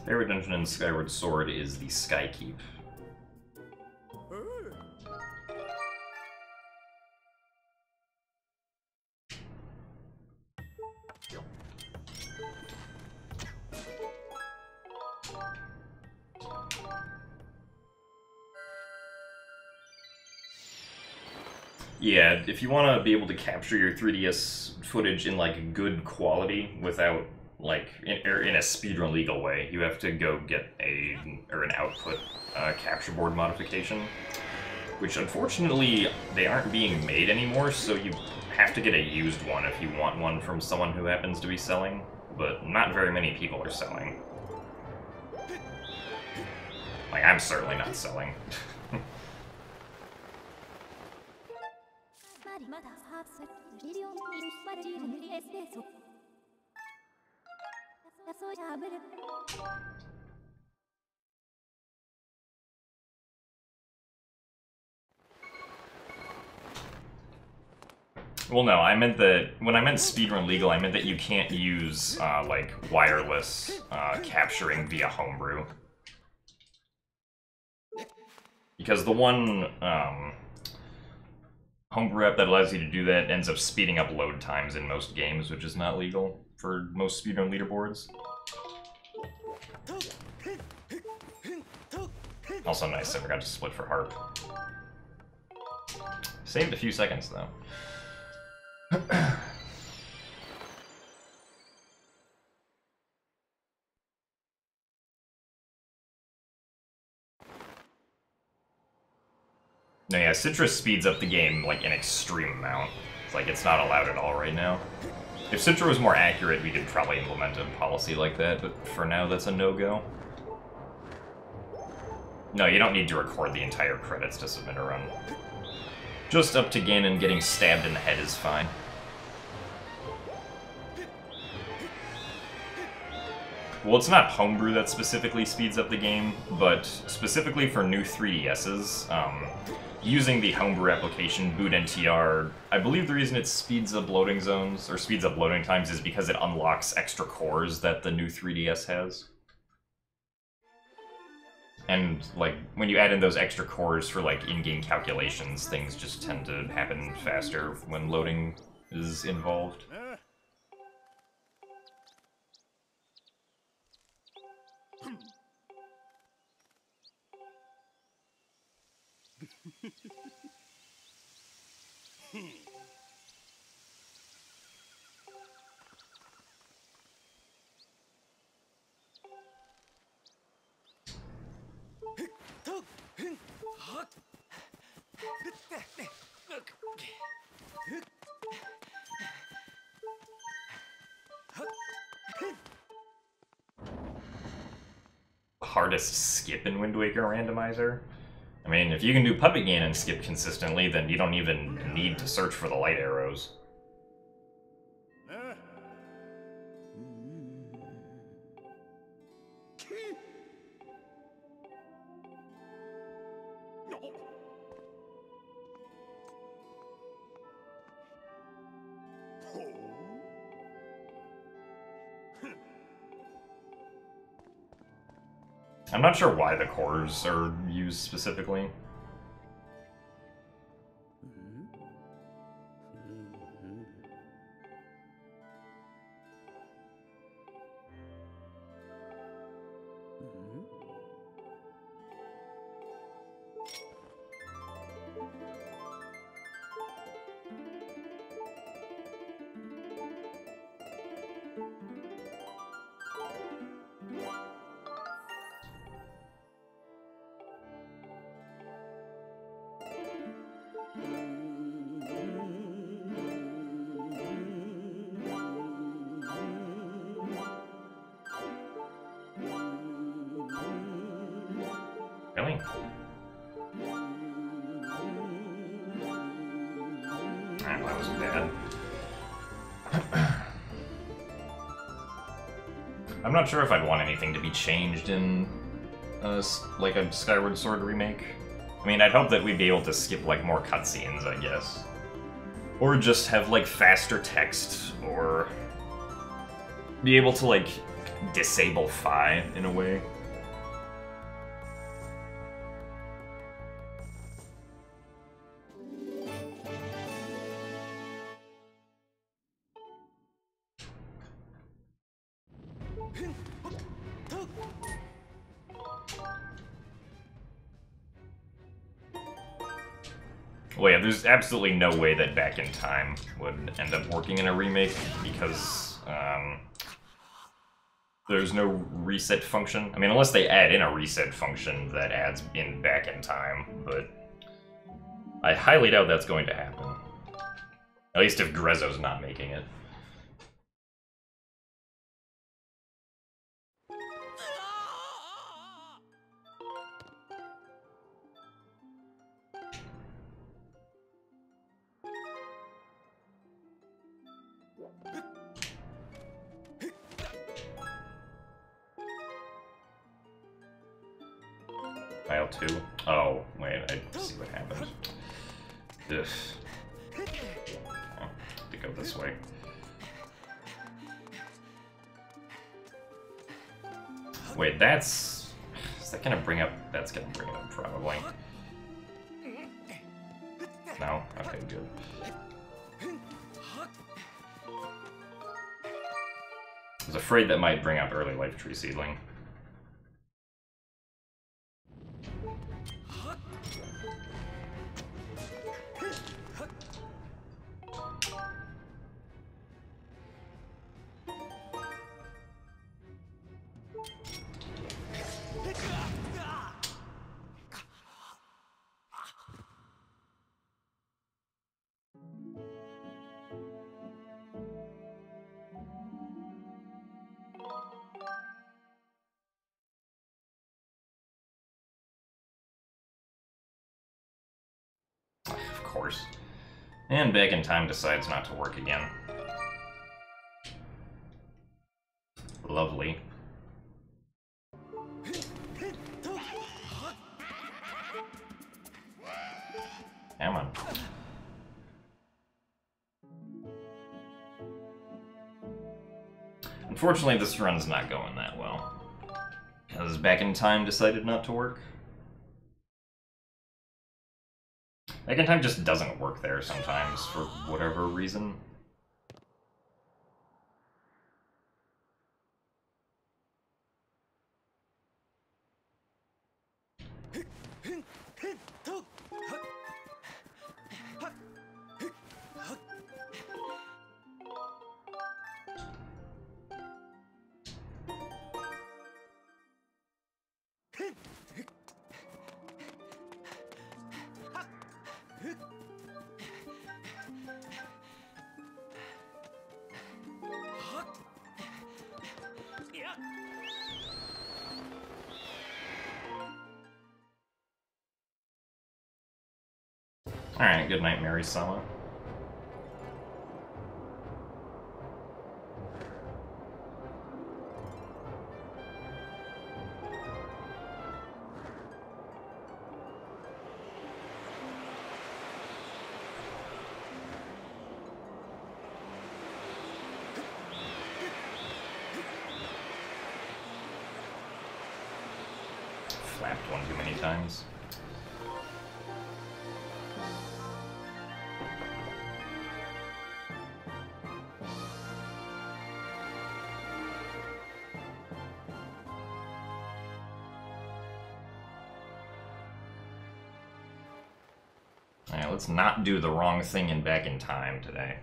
S1: Favorite dungeon in Skyward Sword is the Sky Keep. Yeah, if you want to be able to capture your 3DS footage in, like, good quality without, like, in a speedrun legal way, you have to go get an output capture board modification, which unfortunately they aren't being made anymore, so you have to get a used one if you want one from someone who happens to be selling, but not very many people are selling. Like, I'm certainly not selling. Well, no, I meant that when I meant speedrun legal, I meant that you can't use like wireless capturing via homebrew, because the one homebrew app that allows you to do that ends up speeding up load times in most games, which is not legal for most speedrun leaderboards. Also nice, I forgot to split for harp. Saved a few seconds though. No, yeah, Citrus speeds up the game, like, an extreme amount. It's like, it's not allowed at all right now. If Citra was more accurate, we could probably implement a policy like that, but for now, that's a no-go. No, you don't need to record the entire credits to submit a run. Just up to Ganon getting stabbed in the head is fine. Well, it's not homebrew that specifically speeds up the game, but specifically for new 3DSs, using the homebrew application bootntr, I believe the reason it speeds up loading zones, or speeds up loading times, is because it unlocks extra cores that the new 3DS has. And, like, when you add in those extra cores for, like, in-game calculations, things just tend to happen faster when loading is involved. Hardest skip in Wind Waker randomizer? I mean, if you can do Puppet Gain and skip consistently, then you don't even need to search for the light arrows. I'm not sure why the cores are used specifically. Really? That was bad. I'm not sure if I'd want anything to be changed in, like, a Skyward Sword remake. I mean, I'd hope that we'd be able to skip, like, more cutscenes, I guess. Or just have, like, faster text, or be able to, like, disable Phi in a way. Well, yeah, there's absolutely no way that Back in Time would end up working in a remake, because there's no reset function. I mean, unless they add in a reset function that adds in Back in Time, but I highly doubt that's going to happen. At least if Grezzo's not making it. out too? Oh, wait, I see what happened. Ugh. To go this way. Wait, that's... Is that gonna bring up... That's gonna bring it up, probably. No? Okay, good. I was afraid that might bring up early life tree seedling. Of course. And Back in Time decides not to work again. Lovely. Come on. Unfortunately, this run's not going that well. Because Back in Time decided not to work. Back in Time just doesn't work there sometimes, for whatever reason. Alright, good night, Mary-sama. Flapped one too many times. Alright, let's not do the wrong thing in Back in Time today.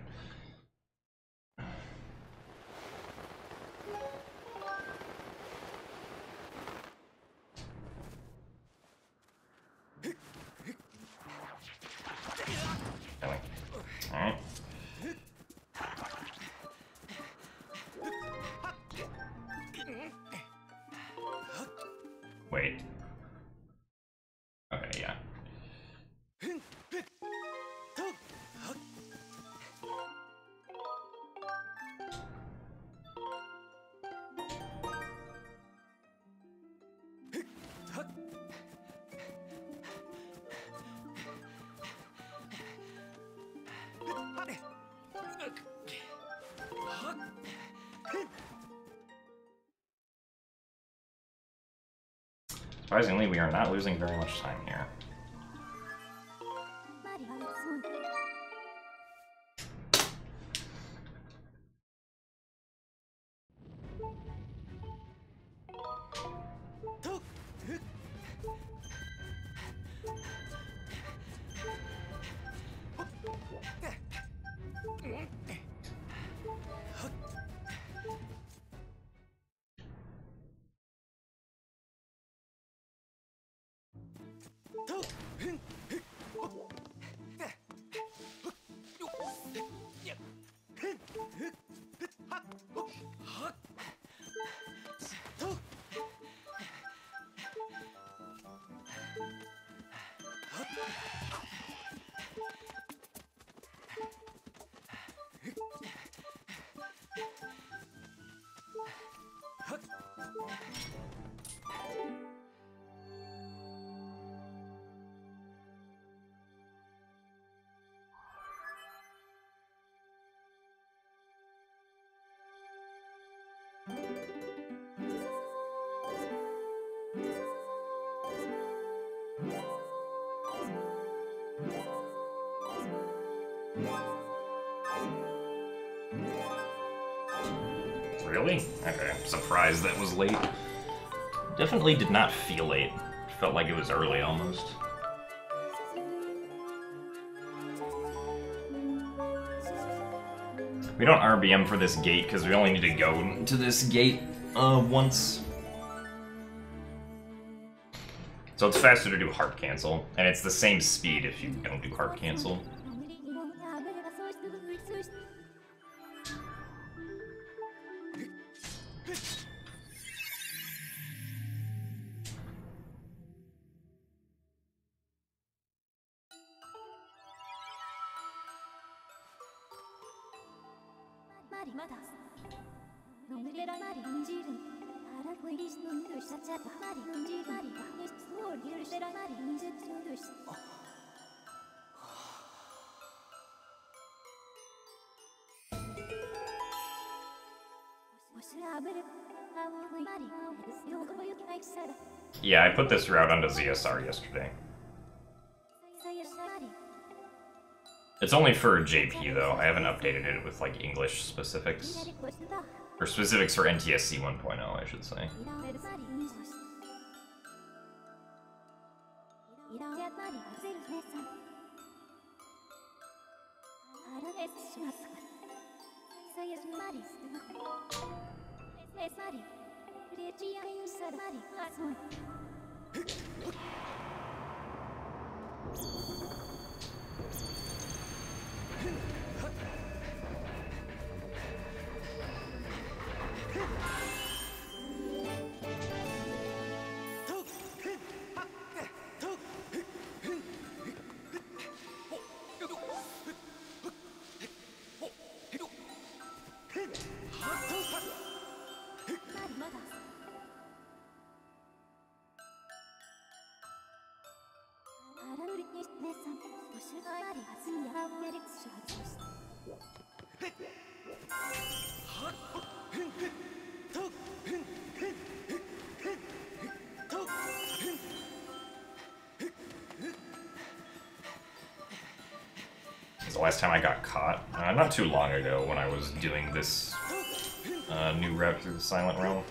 S1: Alright. Wait. Okay, yeah. Surprisingly, we are not losing very much time here. Really? Okay, I'm surprised that was late. Definitely did not feel late. Felt like it was early almost. We don't RBM for this gate because we only need to go to this gate once. So it's faster to do hard cancel, and it's the same speed if you don't do hard cancel. Yeah, I put this route onto ZSR yesterday. It's only for JP though, I haven't updated it with like English specifics. Or specifics for NTSC 1.0, I should say. The last time I got caught, not too long ago when I was doing this new route through the Silent Realm.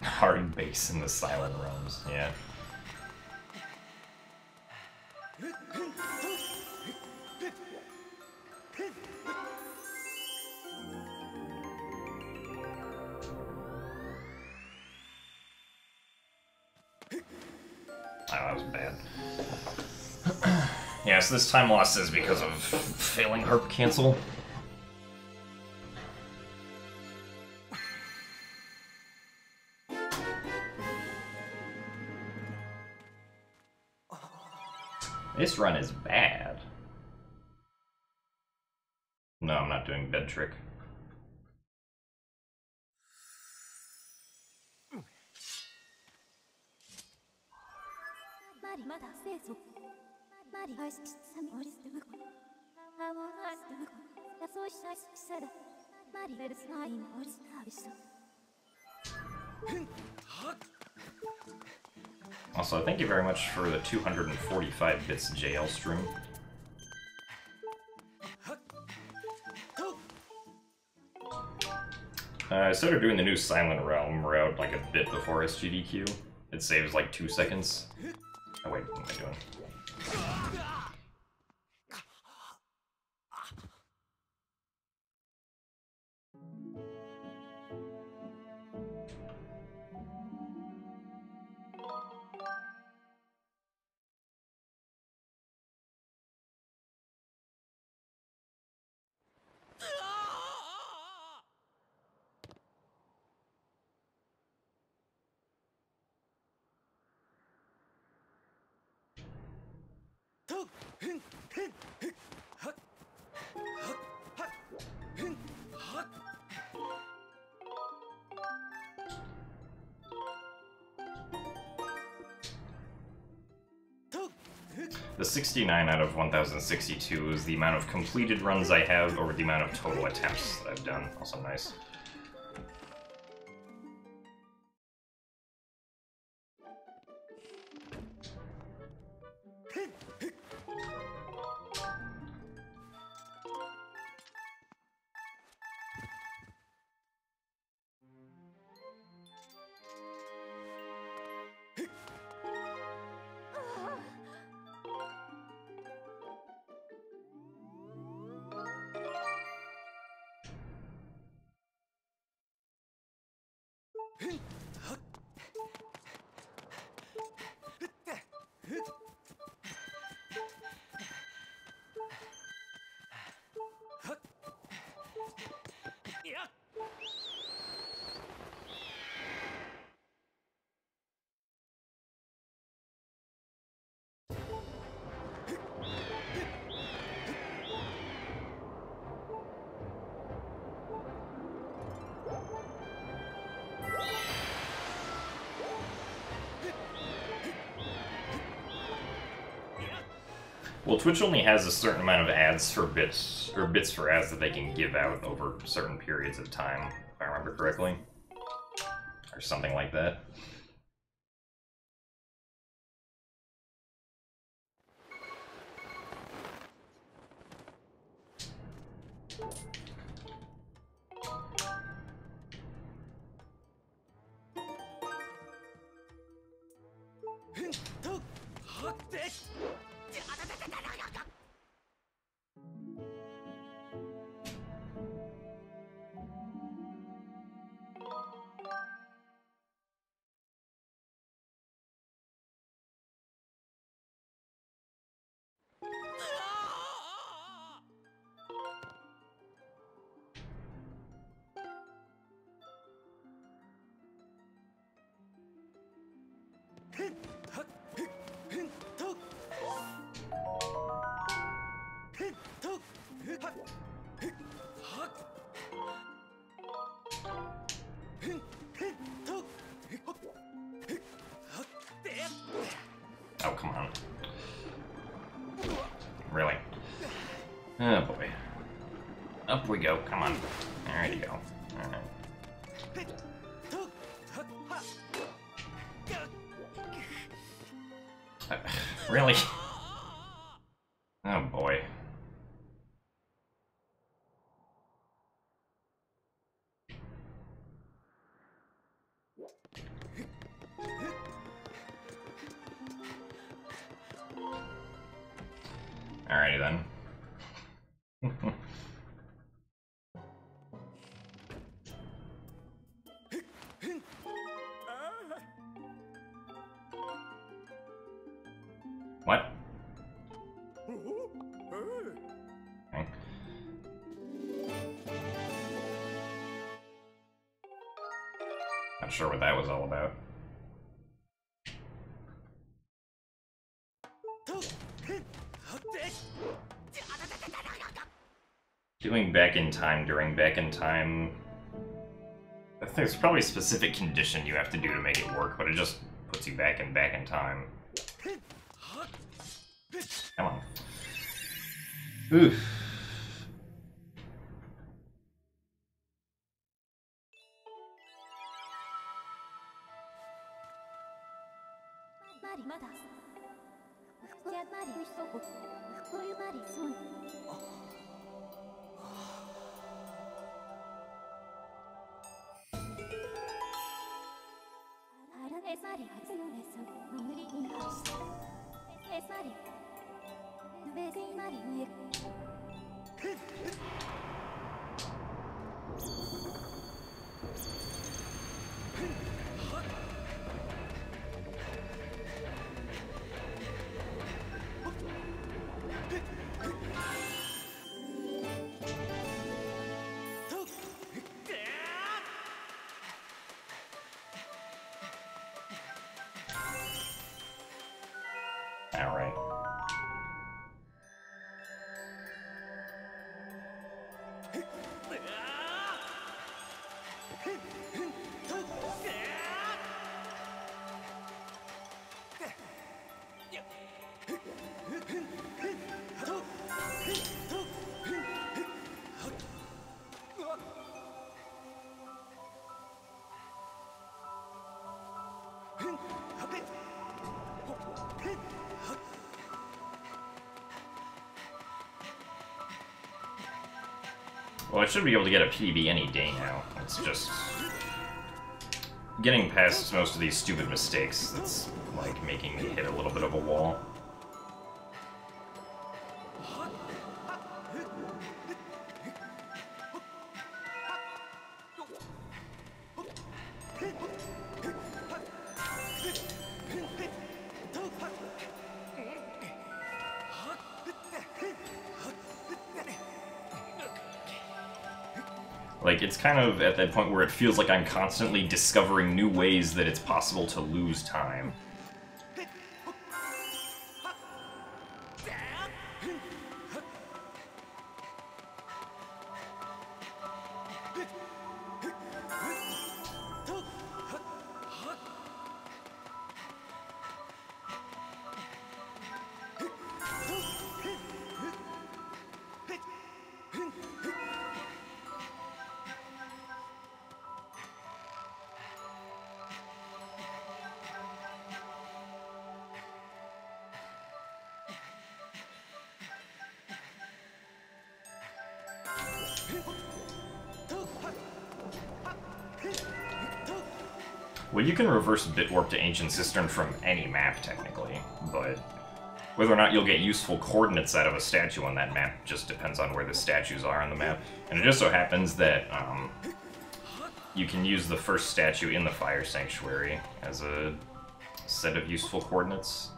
S1: Hard base in the Silent Realms, yeah. Oh, that was bad. Yeah, so this time loss is because of failing harp cancel. This run is bad. No, I'm not doing bed trick. Also, thank you very much for the 245 bits JL stream. I started doing the new Silent Realm route like a bit before SGDQ. It saves like 2 seconds. Oh wait, what am I doing? The 69 out of 1062 is the amount of completed runs I have over the amount of total attempts that I've done. Also nice. Well, Twitch only has a certain amount of ads for bits, or bits for ads that they can give out over certain periods of time, if I remember correctly. Or something like that. Oh, come on. Really? Oh, boy. Up we go. Come on. There you go. Alright. Really? Oh, boy. Alrighty then. What? Okay. Not sure what that was all about. Doing back in time during back in time. I think there's probably a specific condition you have to do to make it work, but it just puts you back in time. Come on. Oof. Alright. Well, I should be able to get a PB any day now. It's just getting past most of these stupid mistakes that's, like, making me hit a little bit of a wall. Like, it's kind of at that point where it feels like I'm constantly discovering new ways that it's possible to lose time. Well, you can reverse bit warp to Ancient Cistern from any map, technically, but whether or not you'll get useful coordinates out of a statue on that map just depends on where the statues are on the map. And it just so happens that you can use the first statue in the Fire Sanctuary as a set of useful coordinates.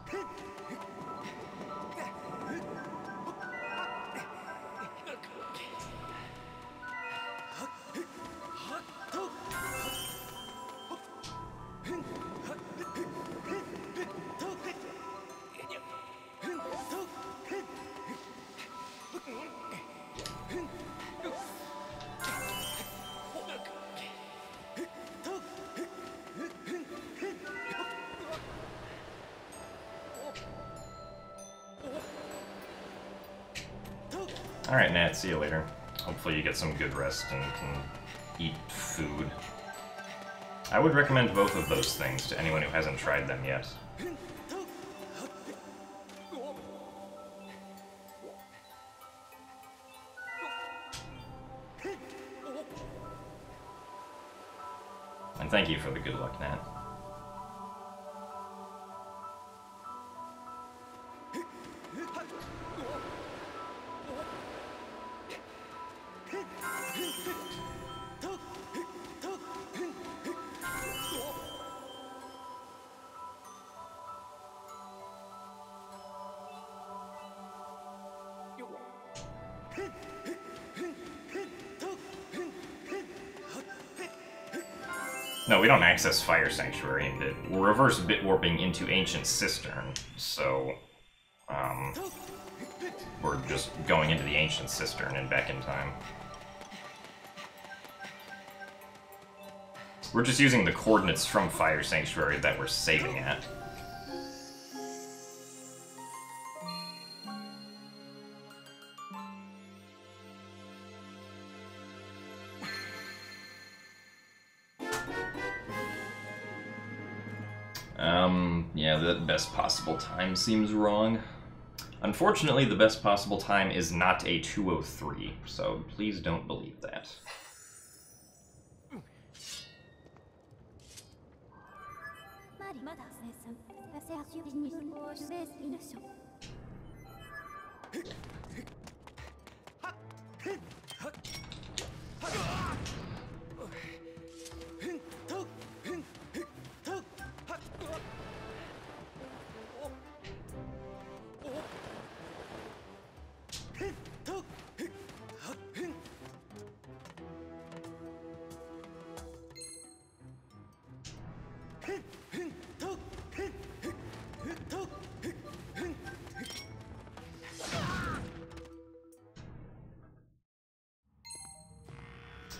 S1: Alright, Nat, see you later. Hopefully you get some good rest and can eat food. I would recommend both of those things to anyone who hasn't tried them yet. And thank you for the good luck, Nat. No, we don't access Fire Sanctuary. We're reverse bit warping into Ancient Cistern, so we're just going into the Ancient Cistern and back in time. We're just using the coordinates from Fire Sanctuary that we're saving at. Yeah, the best possible time seems wrong. Unfortunately, the best possible time is not a 2:03, so please don't believe that.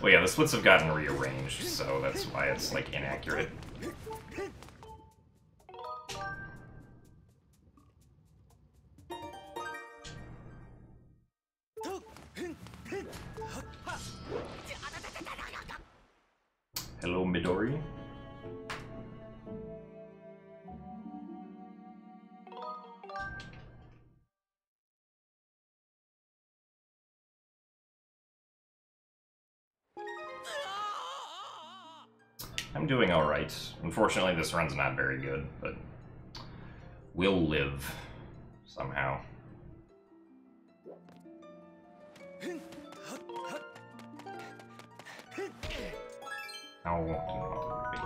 S1: Well, yeah, the splits have gotten rearranged, so that's why it's, like, inaccurate. Hello, Midori. I'm doing alright. Unfortunately, this run's not very good, but we'll live somehow. How do you want to be?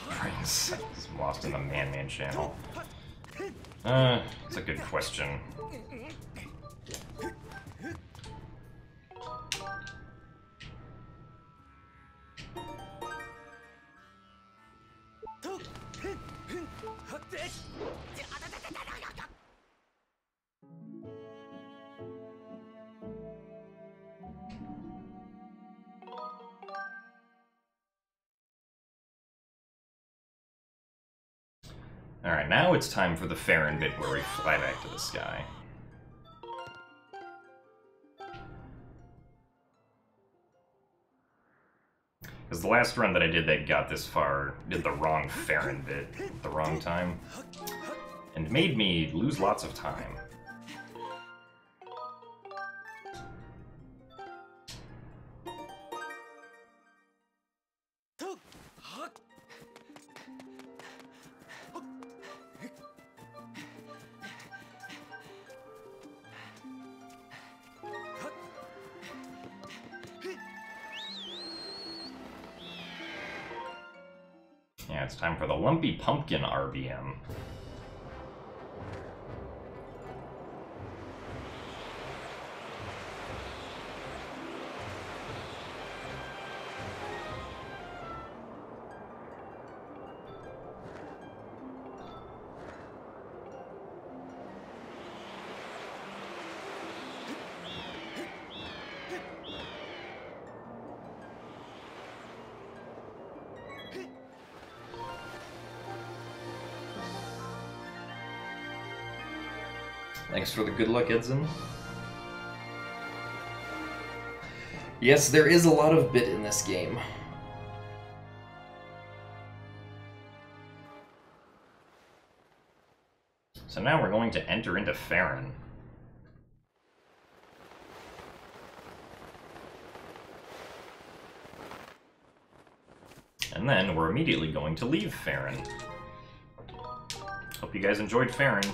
S1: I'm lost in the Man-Man channel. That's a good question. Alright, now it's time for the Farron bit where we fly back to the sky. Because the last run that I did that got this far did the wrong Farron bit at the wrong time, and made me lose lots of time. Yeah, it's time for the Lumpy Pumpkin RBM. Thanks for the good luck, Edson. Yes, there is a lot of bit in this game. So now we're going to enter into Farron. And then we're immediately going to leave Farron. Hope you guys enjoyed Farron.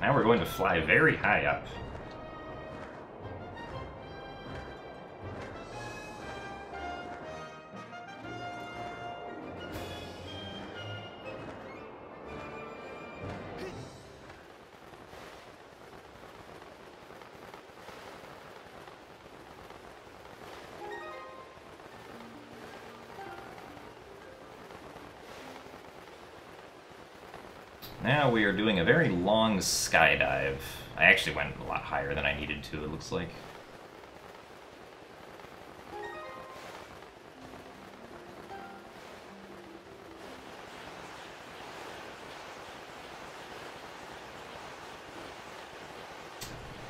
S1: Now we're going to fly very high up. Now we are doing a very long skydive. I actually went a lot higher than I needed to, it looks like.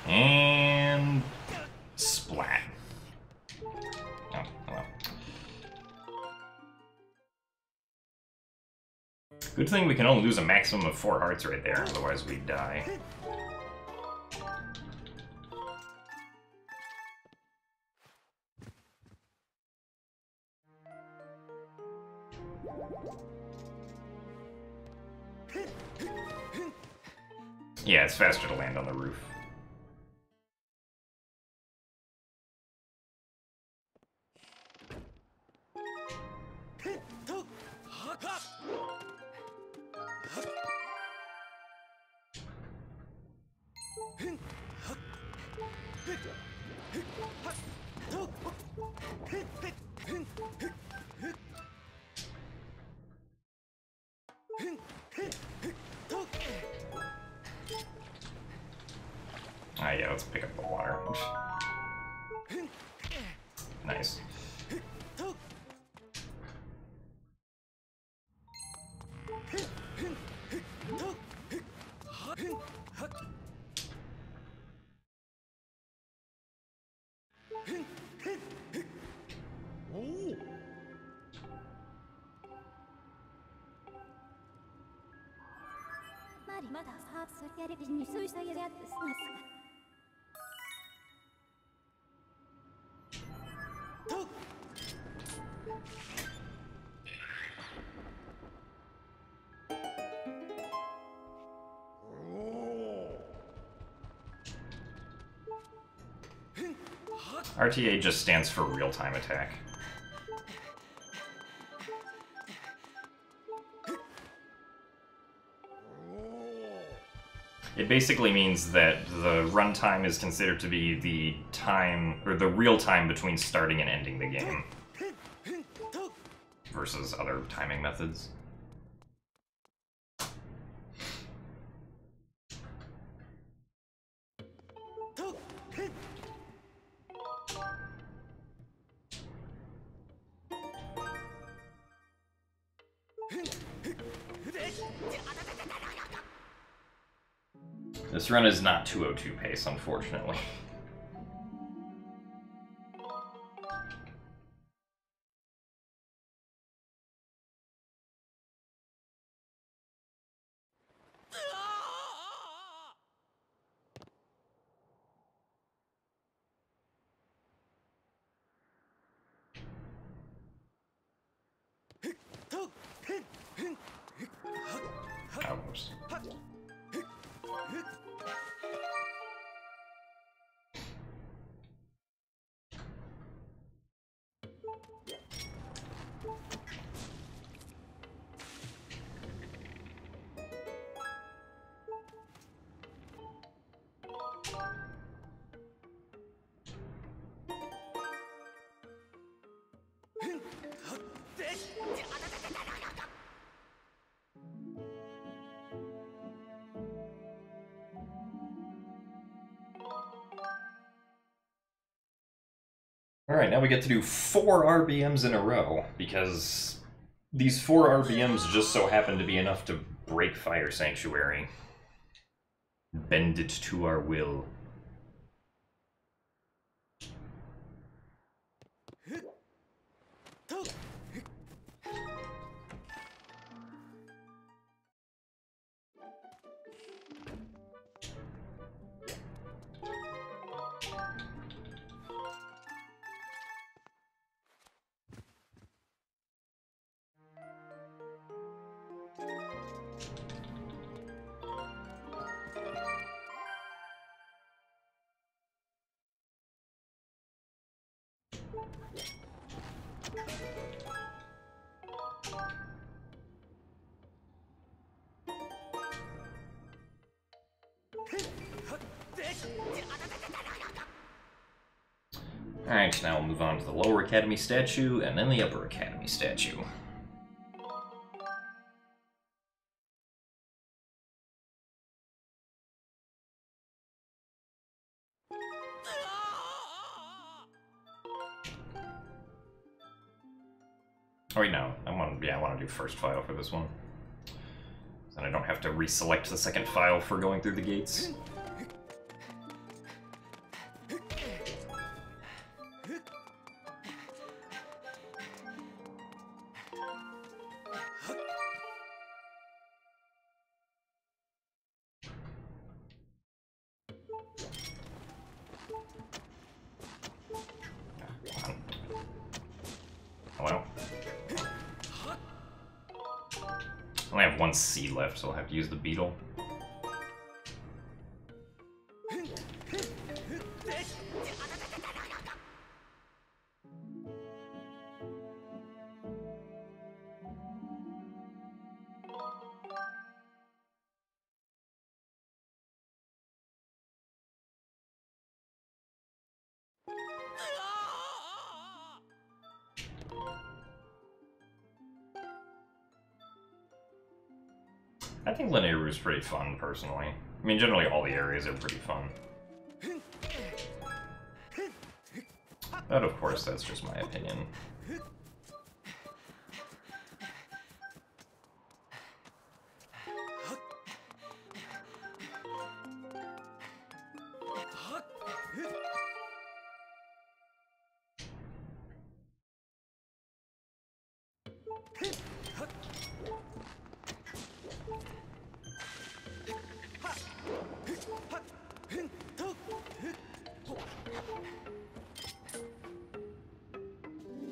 S1: And splat. Oh, well. Good thing we can only lose a maximum of 4 hearts right there, otherwise we'd die. Yeah, it's faster to land on the roof. Ah, yeah, let's pick up the water. Nice. RTA just stands for real-time attack. It basically means that the runtime is considered to be the time, or the real time between starting and ending the game, versus other timing methods. This run is not 202 pace, unfortunately. Ouch. Alright, now we get to do 4 RBMs in a row, because these 4 RBMs just so happen to be enough to break Fire Sanctuary. Bend it to our will. Alright, now we'll move on to the Lower Academy statue, and then the Upper Academy statue. Oh wait, no. I want to do first file for this one. Then I don't have to reselect the second file for going through the gates. Hello? I only have one C left, so I'll have to use the beetle. I think Linear is pretty fun, personally. I mean, generally all the areas are pretty fun. But of course, that's just my opinion.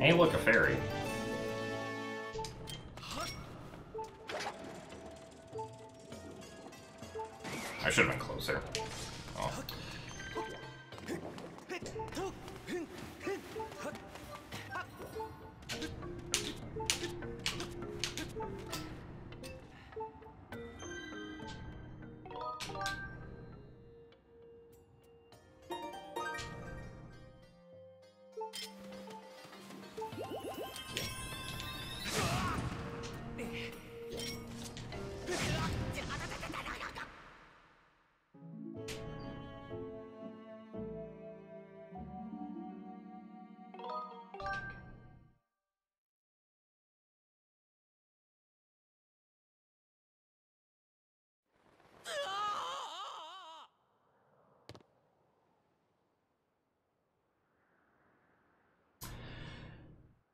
S1: Hey, look, a fairy. I should have been closer. Oh.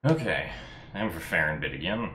S1: Okay, time for Farron bit again.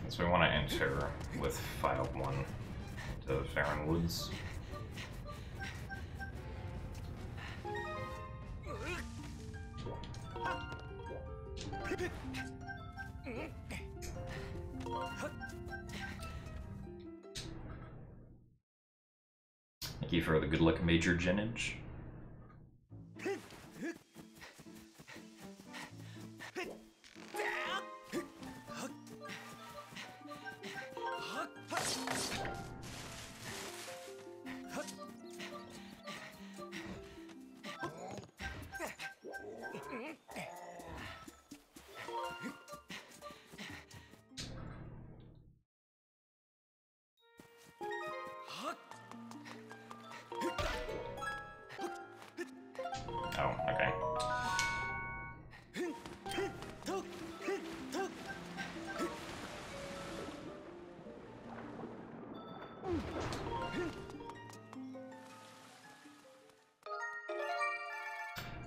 S1: So we want to enter with file 1 to Farron Woods. Thank you for the good luck, Major Jennage.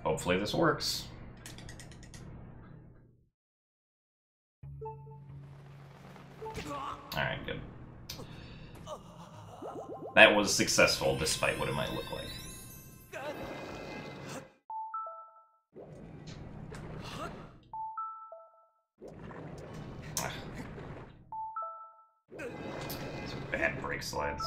S1: Hopefully this works. Alright, good. That was successful, despite what it might look like. These bad brake slides.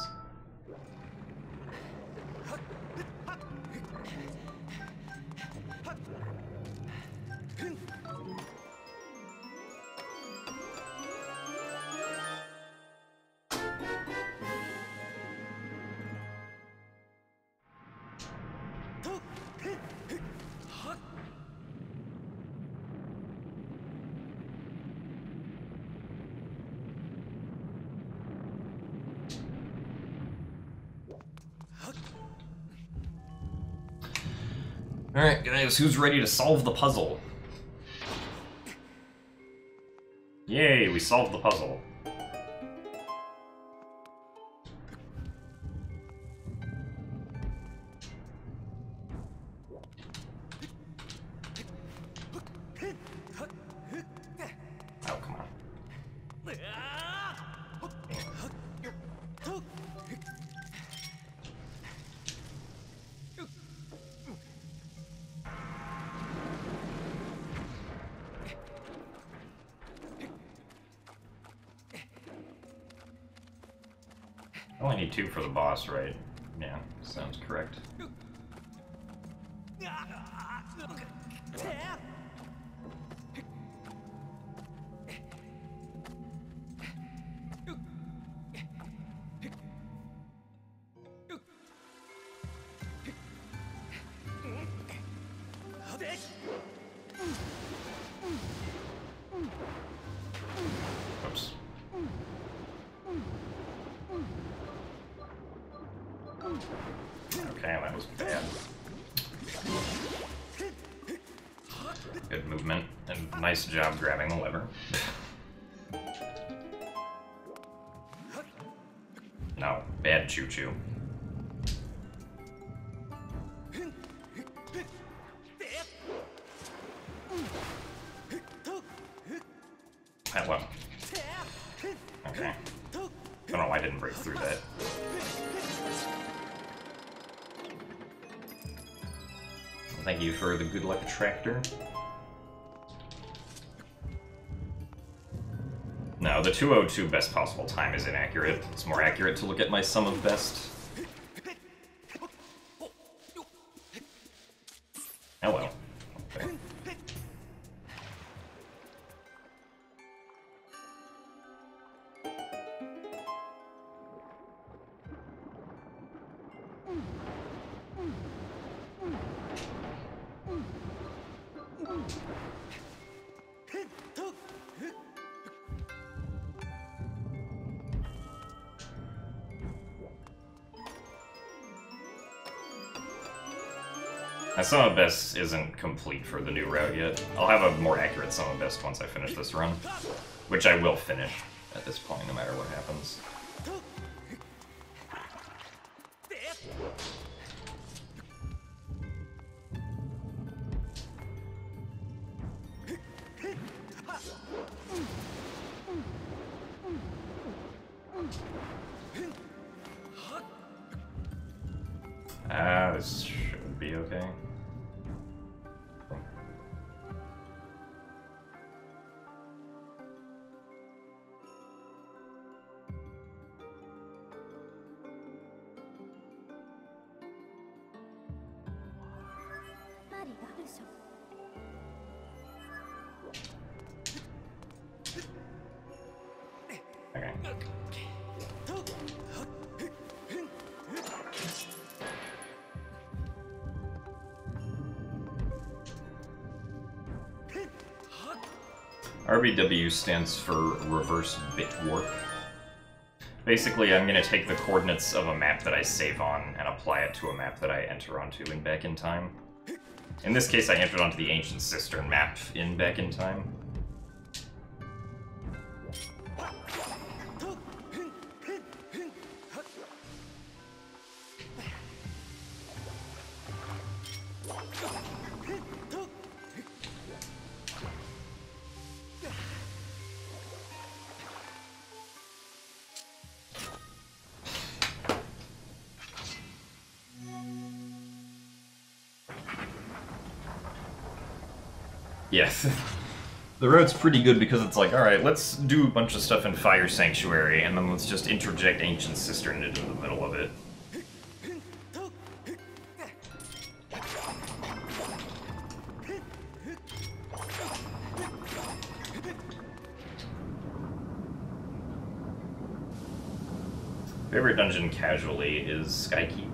S1: Alright, guys, who's ready to solve the puzzle? Yay, we solved the puzzle. Oh, come on. I only need 2 for the boss, right? Yeah, sounds correct. Oops. Okay, that was bad. Good movement, and nice job grabbing the lever. No, bad choo-choo. Ah, well. Okay. I don't know why I didn't break through that. Thank you for the good luck tractor. No, the 2:02 best possible time is inaccurate. It's more accurate to look at my sum of best. Oh well. Okay. My sum of best isn't complete for the new route yet. I'll have a more accurate sum of best once I finish this run, which I will finish at this point, no matter what happens. This should be okay. Okay. RBW stands for reverse bit warp. Basically, I'm going to take the coordinates of a map that I save on and apply it to a map that I enter onto in Back in Time. In this case, I entered onto the Ancient Cistern map in Back in Time. Yes. The road's pretty good because it's like, alright, let's do a bunch of stuff in Fire Sanctuary, and then let's just interject Ancient Cistern into the middle of it. Favorite dungeon casually is Skykeep.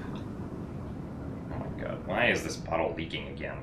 S1: Oh my god, why is this bottle leaking again?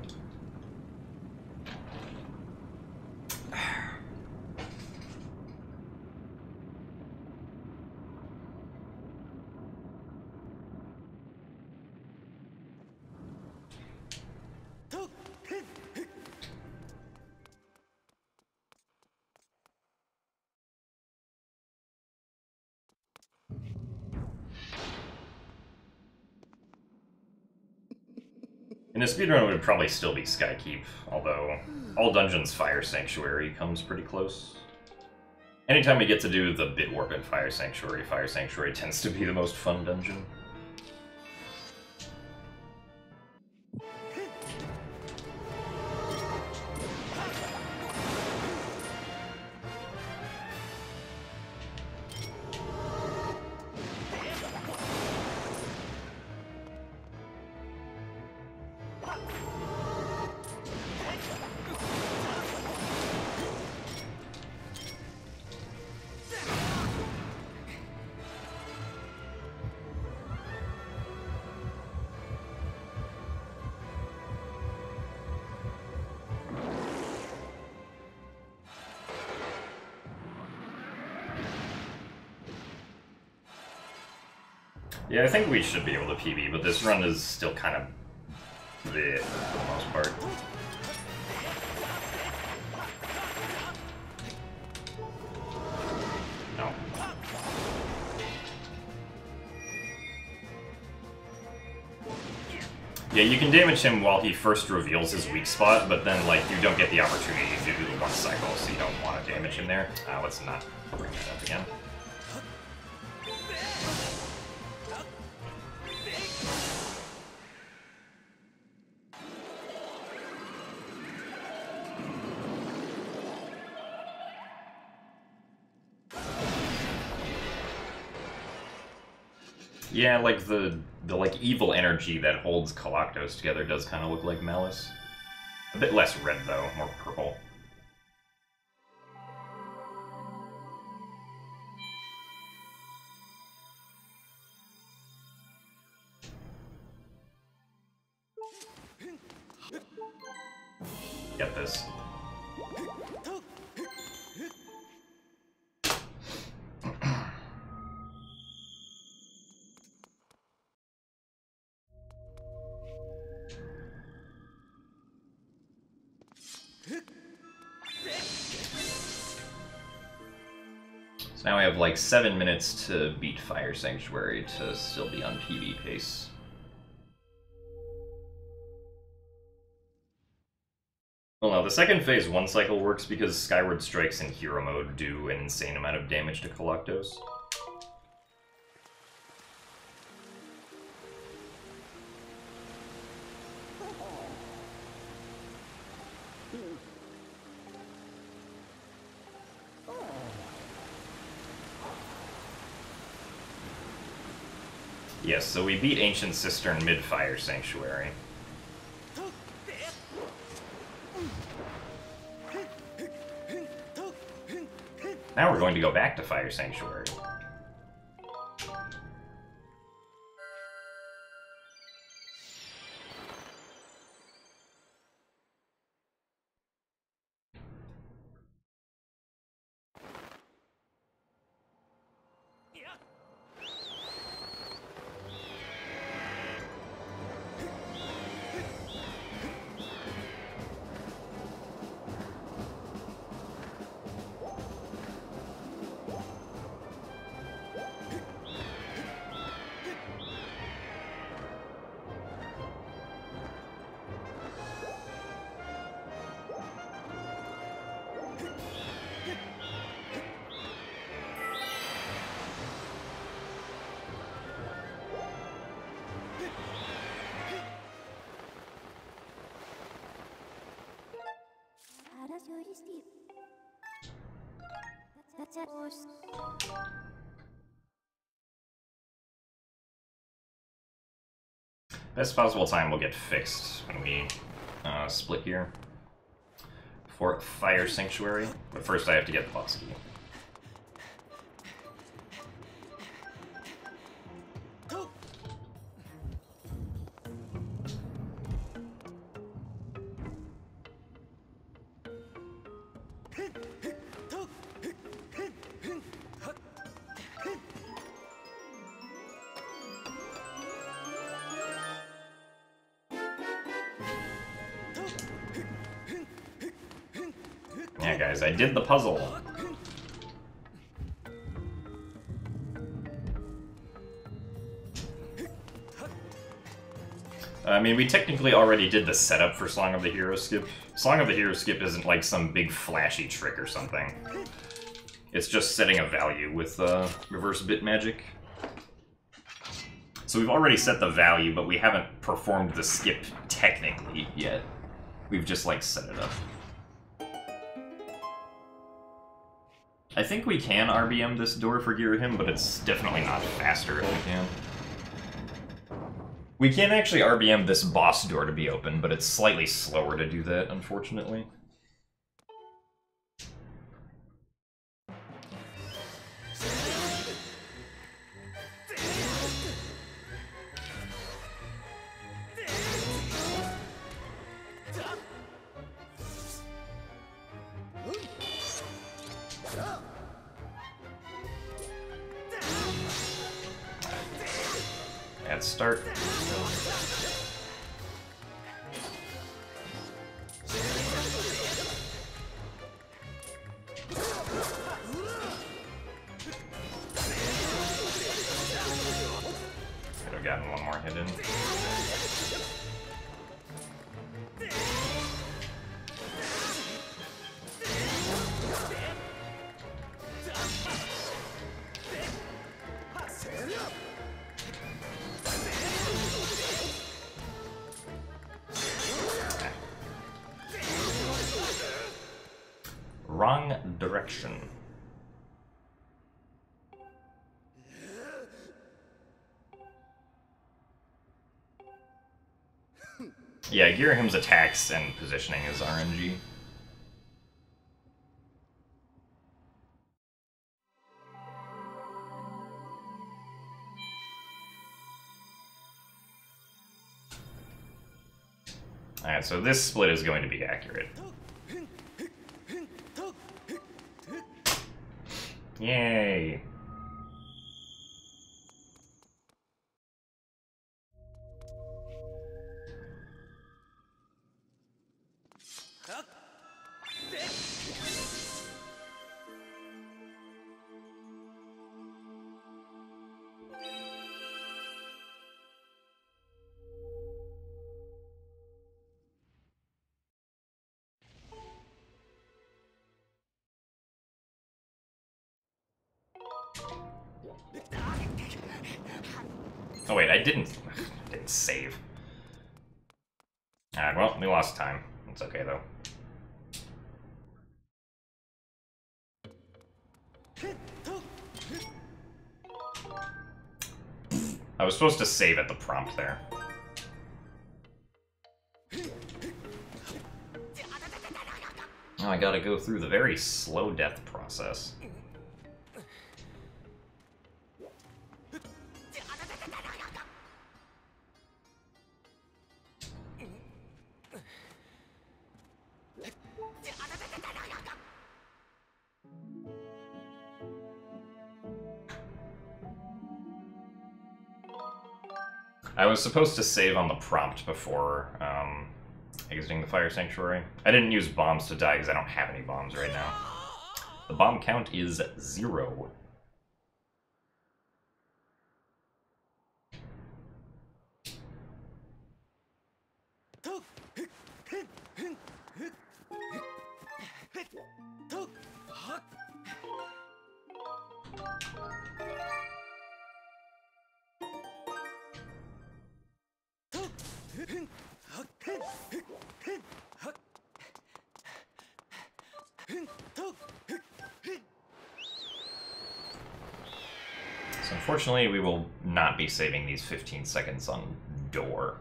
S1: In a speedrun, it would probably still be Skykeep, although all dungeons Fire Sanctuary comes pretty close. Anytime we get to do the bit warp in Fire Sanctuary tends to be the most fun dungeon. Yeah, I think we should be able to PB, but this run is still kind of bleh for the most part. No. Yeah, you can damage him while he first reveals his weak spot, but then, like, you don't get the opportunity to do the one cycle, so you don't want to damage him there. Let's not bring that up again. Yeah, like the like evil energy that holds Galactos together does kind of look like Malice. A bit less red though, more purple. Get this. So now we have like 7 minutes to beat Fire Sanctuary to still be on PB pace. Well, no, the second phase 1 cycle works because Skyward Strikes in hero mode do an insane amount of damage to Galactos. Yes, so we beat Ancient Cistern mid-Fire Sanctuary. Now we're going to go back to Fire Sanctuary. Best possible time will get fixed when we split here for Fire Sanctuary, but first I have to get the boss key. Yeah, guys, I did the puzzle. I mean, we technically already did the setup for Song of the Hero skip. Song of the Hero skip isn't like some big flashy trick or something. It's just setting a value with reverse bit magic. So we've already set the value, but we haven't performed the skip technically yet. We've just, like, set it up. I think we can RBM this door for Girahim, but it's definitely not faster if we can. We can actually RBM this boss door to be open, but it's slightly slower to do that, unfortunately. Bad start. Could have gotten one more hit in. Wrong direction. Yeah, Girahim's attacks and positioning is RNG. Alright, so this split is going to be accurate. Yay! Oh wait, I didn't save. Alright, well, we lost time. It's okay though. I was supposed to save at the prompt there. Now I gotta go through the very slow death process. I was supposed to save on the prompt before exiting the Fire Sanctuary. I didn't use bombs to die because I don't have any bombs right now. The bomb count is 0. Unfortunately, we will not be saving these 15 seconds on door.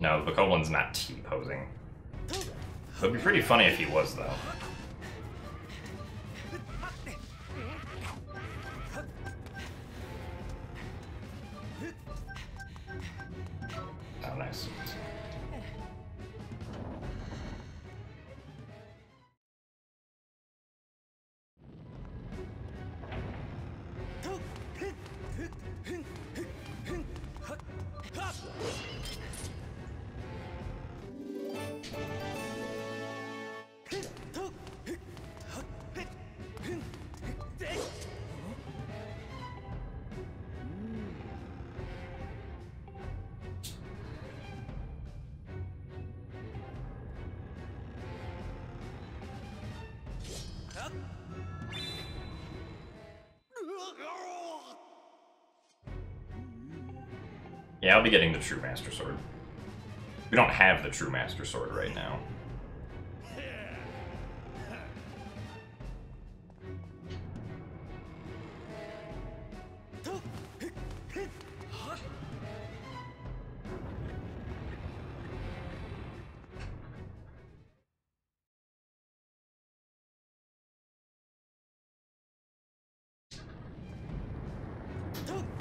S1: No, the Bokoblин's not T-posing. It'd be pretty funny if he was, though. Oh, nice. Yeah, I'll be getting the True Master Sword. We don't have the True Master Sword right now.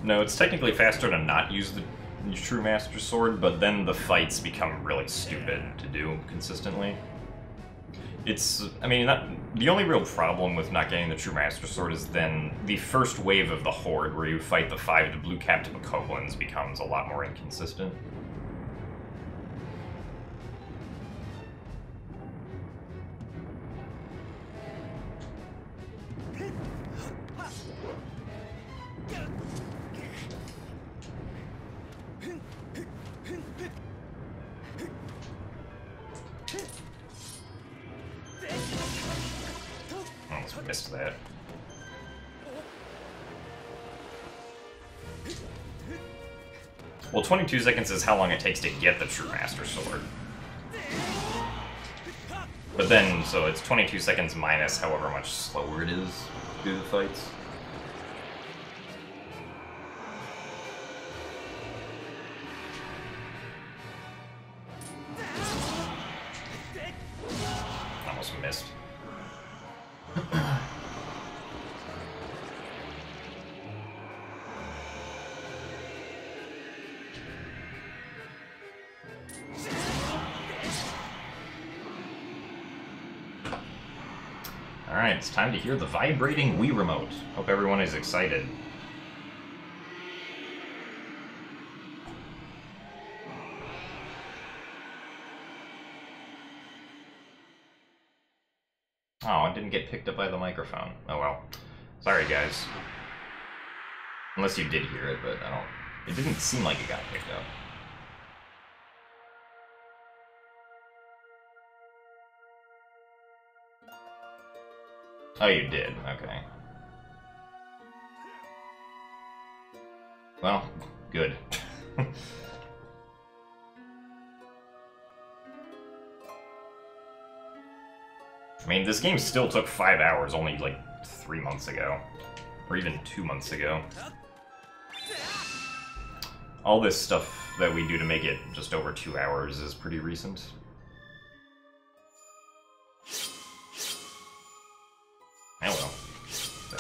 S1: No, it's technically faster to not use the True Master Sword, but then the fights become really stupid to do consistently. It's, I mean, the only real problem with not getting the True Master Sword is then the first wave of the Horde, where you fight the 5 blue-capped Bokoblins, becomes a lot more inconsistent. Missed that. Well, 22 seconds is how long it takes to get the True Master Sword. But then, so it's 22 seconds minus however much slower it is to do the fights. Almost missed. Alright, it's time to hear the vibrating Wii Remote. Hope everyone is excited. Oh, it didn't get picked up by the microphone. Oh well. Sorry, guys. Unless you did hear it, but I don't... It didn't seem like it got picked up. Oh, you did? Okay. Well, good. I mean, this game still took 5 hours only, like, 3 months ago. Or even 2 months ago. All this stuff that we do to make it just over 2 hours is pretty recent. Oh well. So.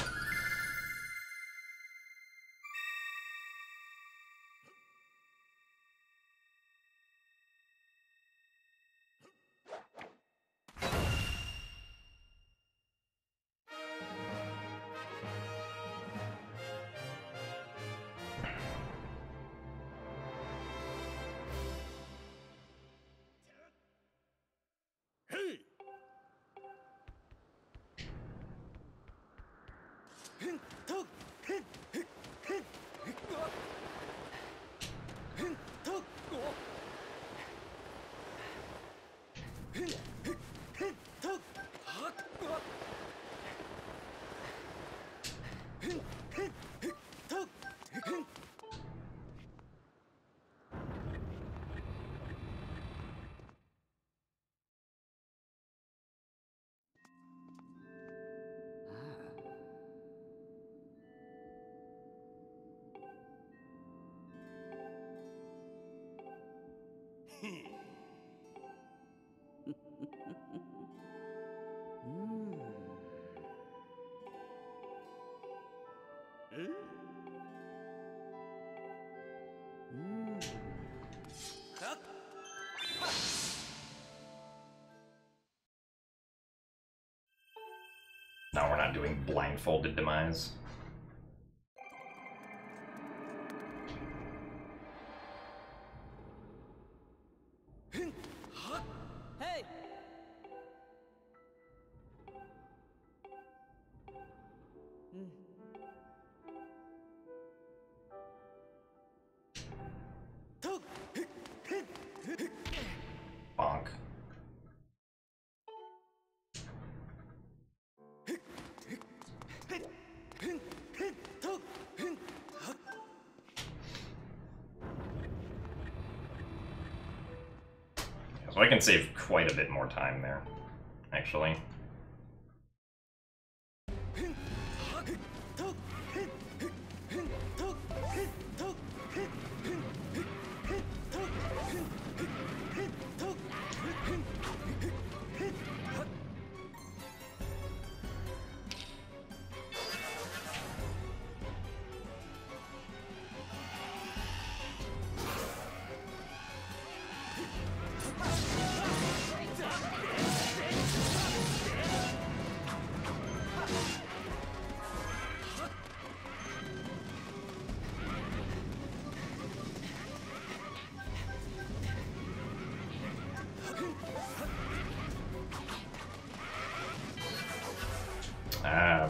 S1: No, we're not doing blindfolded demise.
S2: Hey!
S1: Bonk. So I can save quite a bit more time there, actually.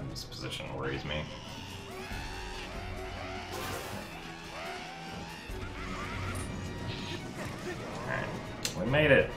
S1: This position worries me. Alright, we made it.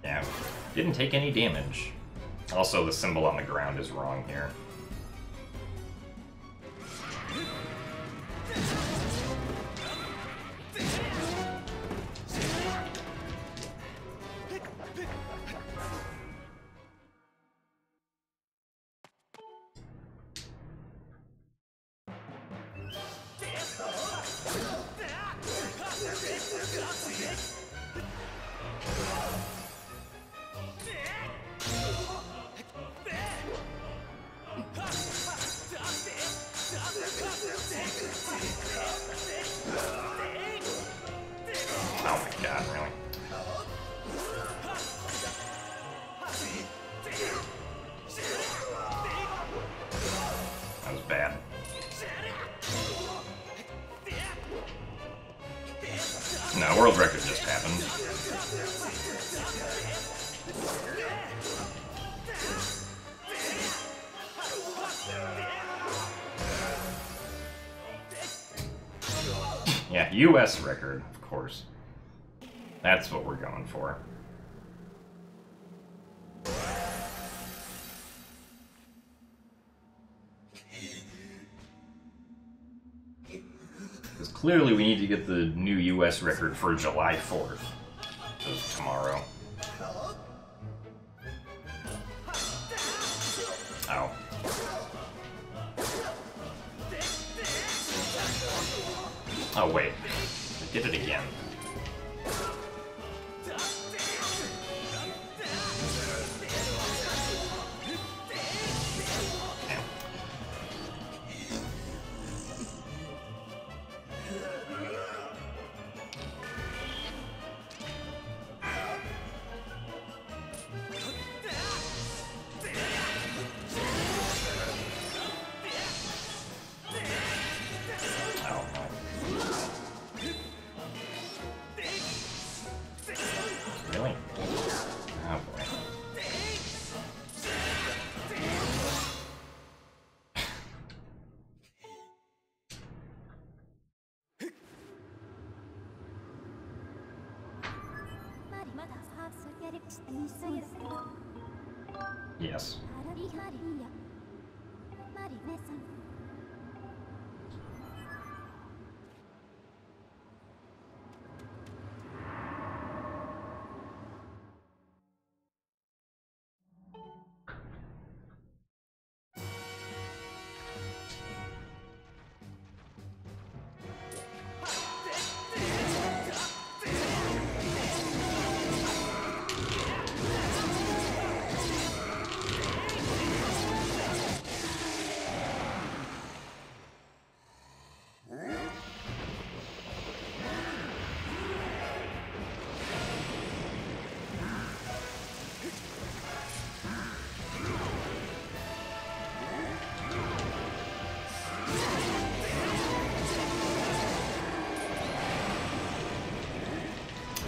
S1: Yeah, didn't take any damage. Also, the symbol on the ground is wrong here. Oh my god, really? That was bad. No, world record just happened. Yeah, US record, of course. That's what we're going for. Because clearly we need to get the new US record for July 4th. So tomorrow. Oh. Oh wait, I did it again. Yes.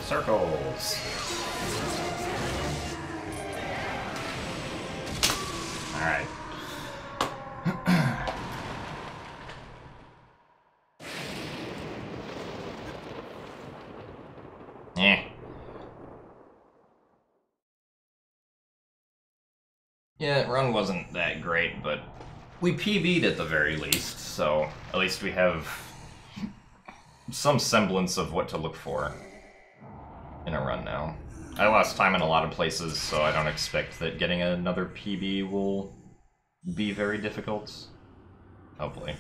S1: Circles. All right. Yeah, run wasn't that great, but we PB'd at the very least, so at least we have some semblance of what to look for in a run now. I lost time in a lot of places, so I don't expect that getting another PB will be very difficult. Hopefully.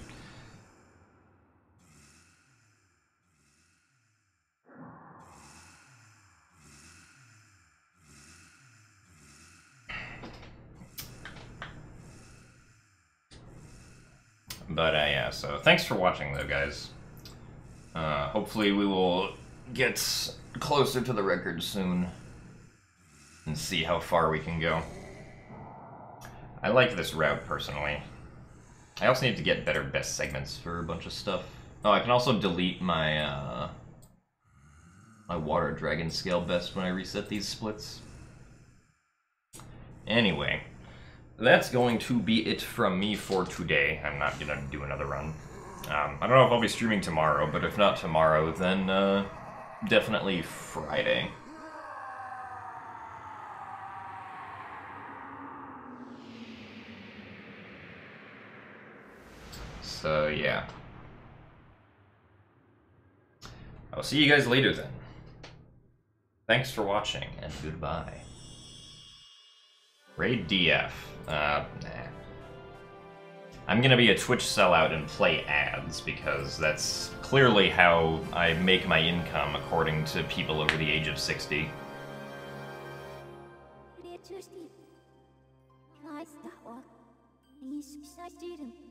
S1: But yeah, so thanks for watching though, guys. Hopefully we will get closer to the record soon and see how far we can go. I like this route personally. I also need to get better best segments for a bunch of stuff. Oh, I can also delete my my water dragon scale best when I reset these splits. Anyway, that's going to be it from me for today. I'm not gonna do another run. I don't know if I'll be streaming tomorrow, but if not tomorrow, then definitely Friday. So yeah. I'll see you guys later then. Thanks for watching, and goodbye. Raid DF. Nah. I'm gonna be a Twitch sellout and play ads, because that's clearly how I make my income according to people over the age of 60.
S2: Ancient Cistern RBW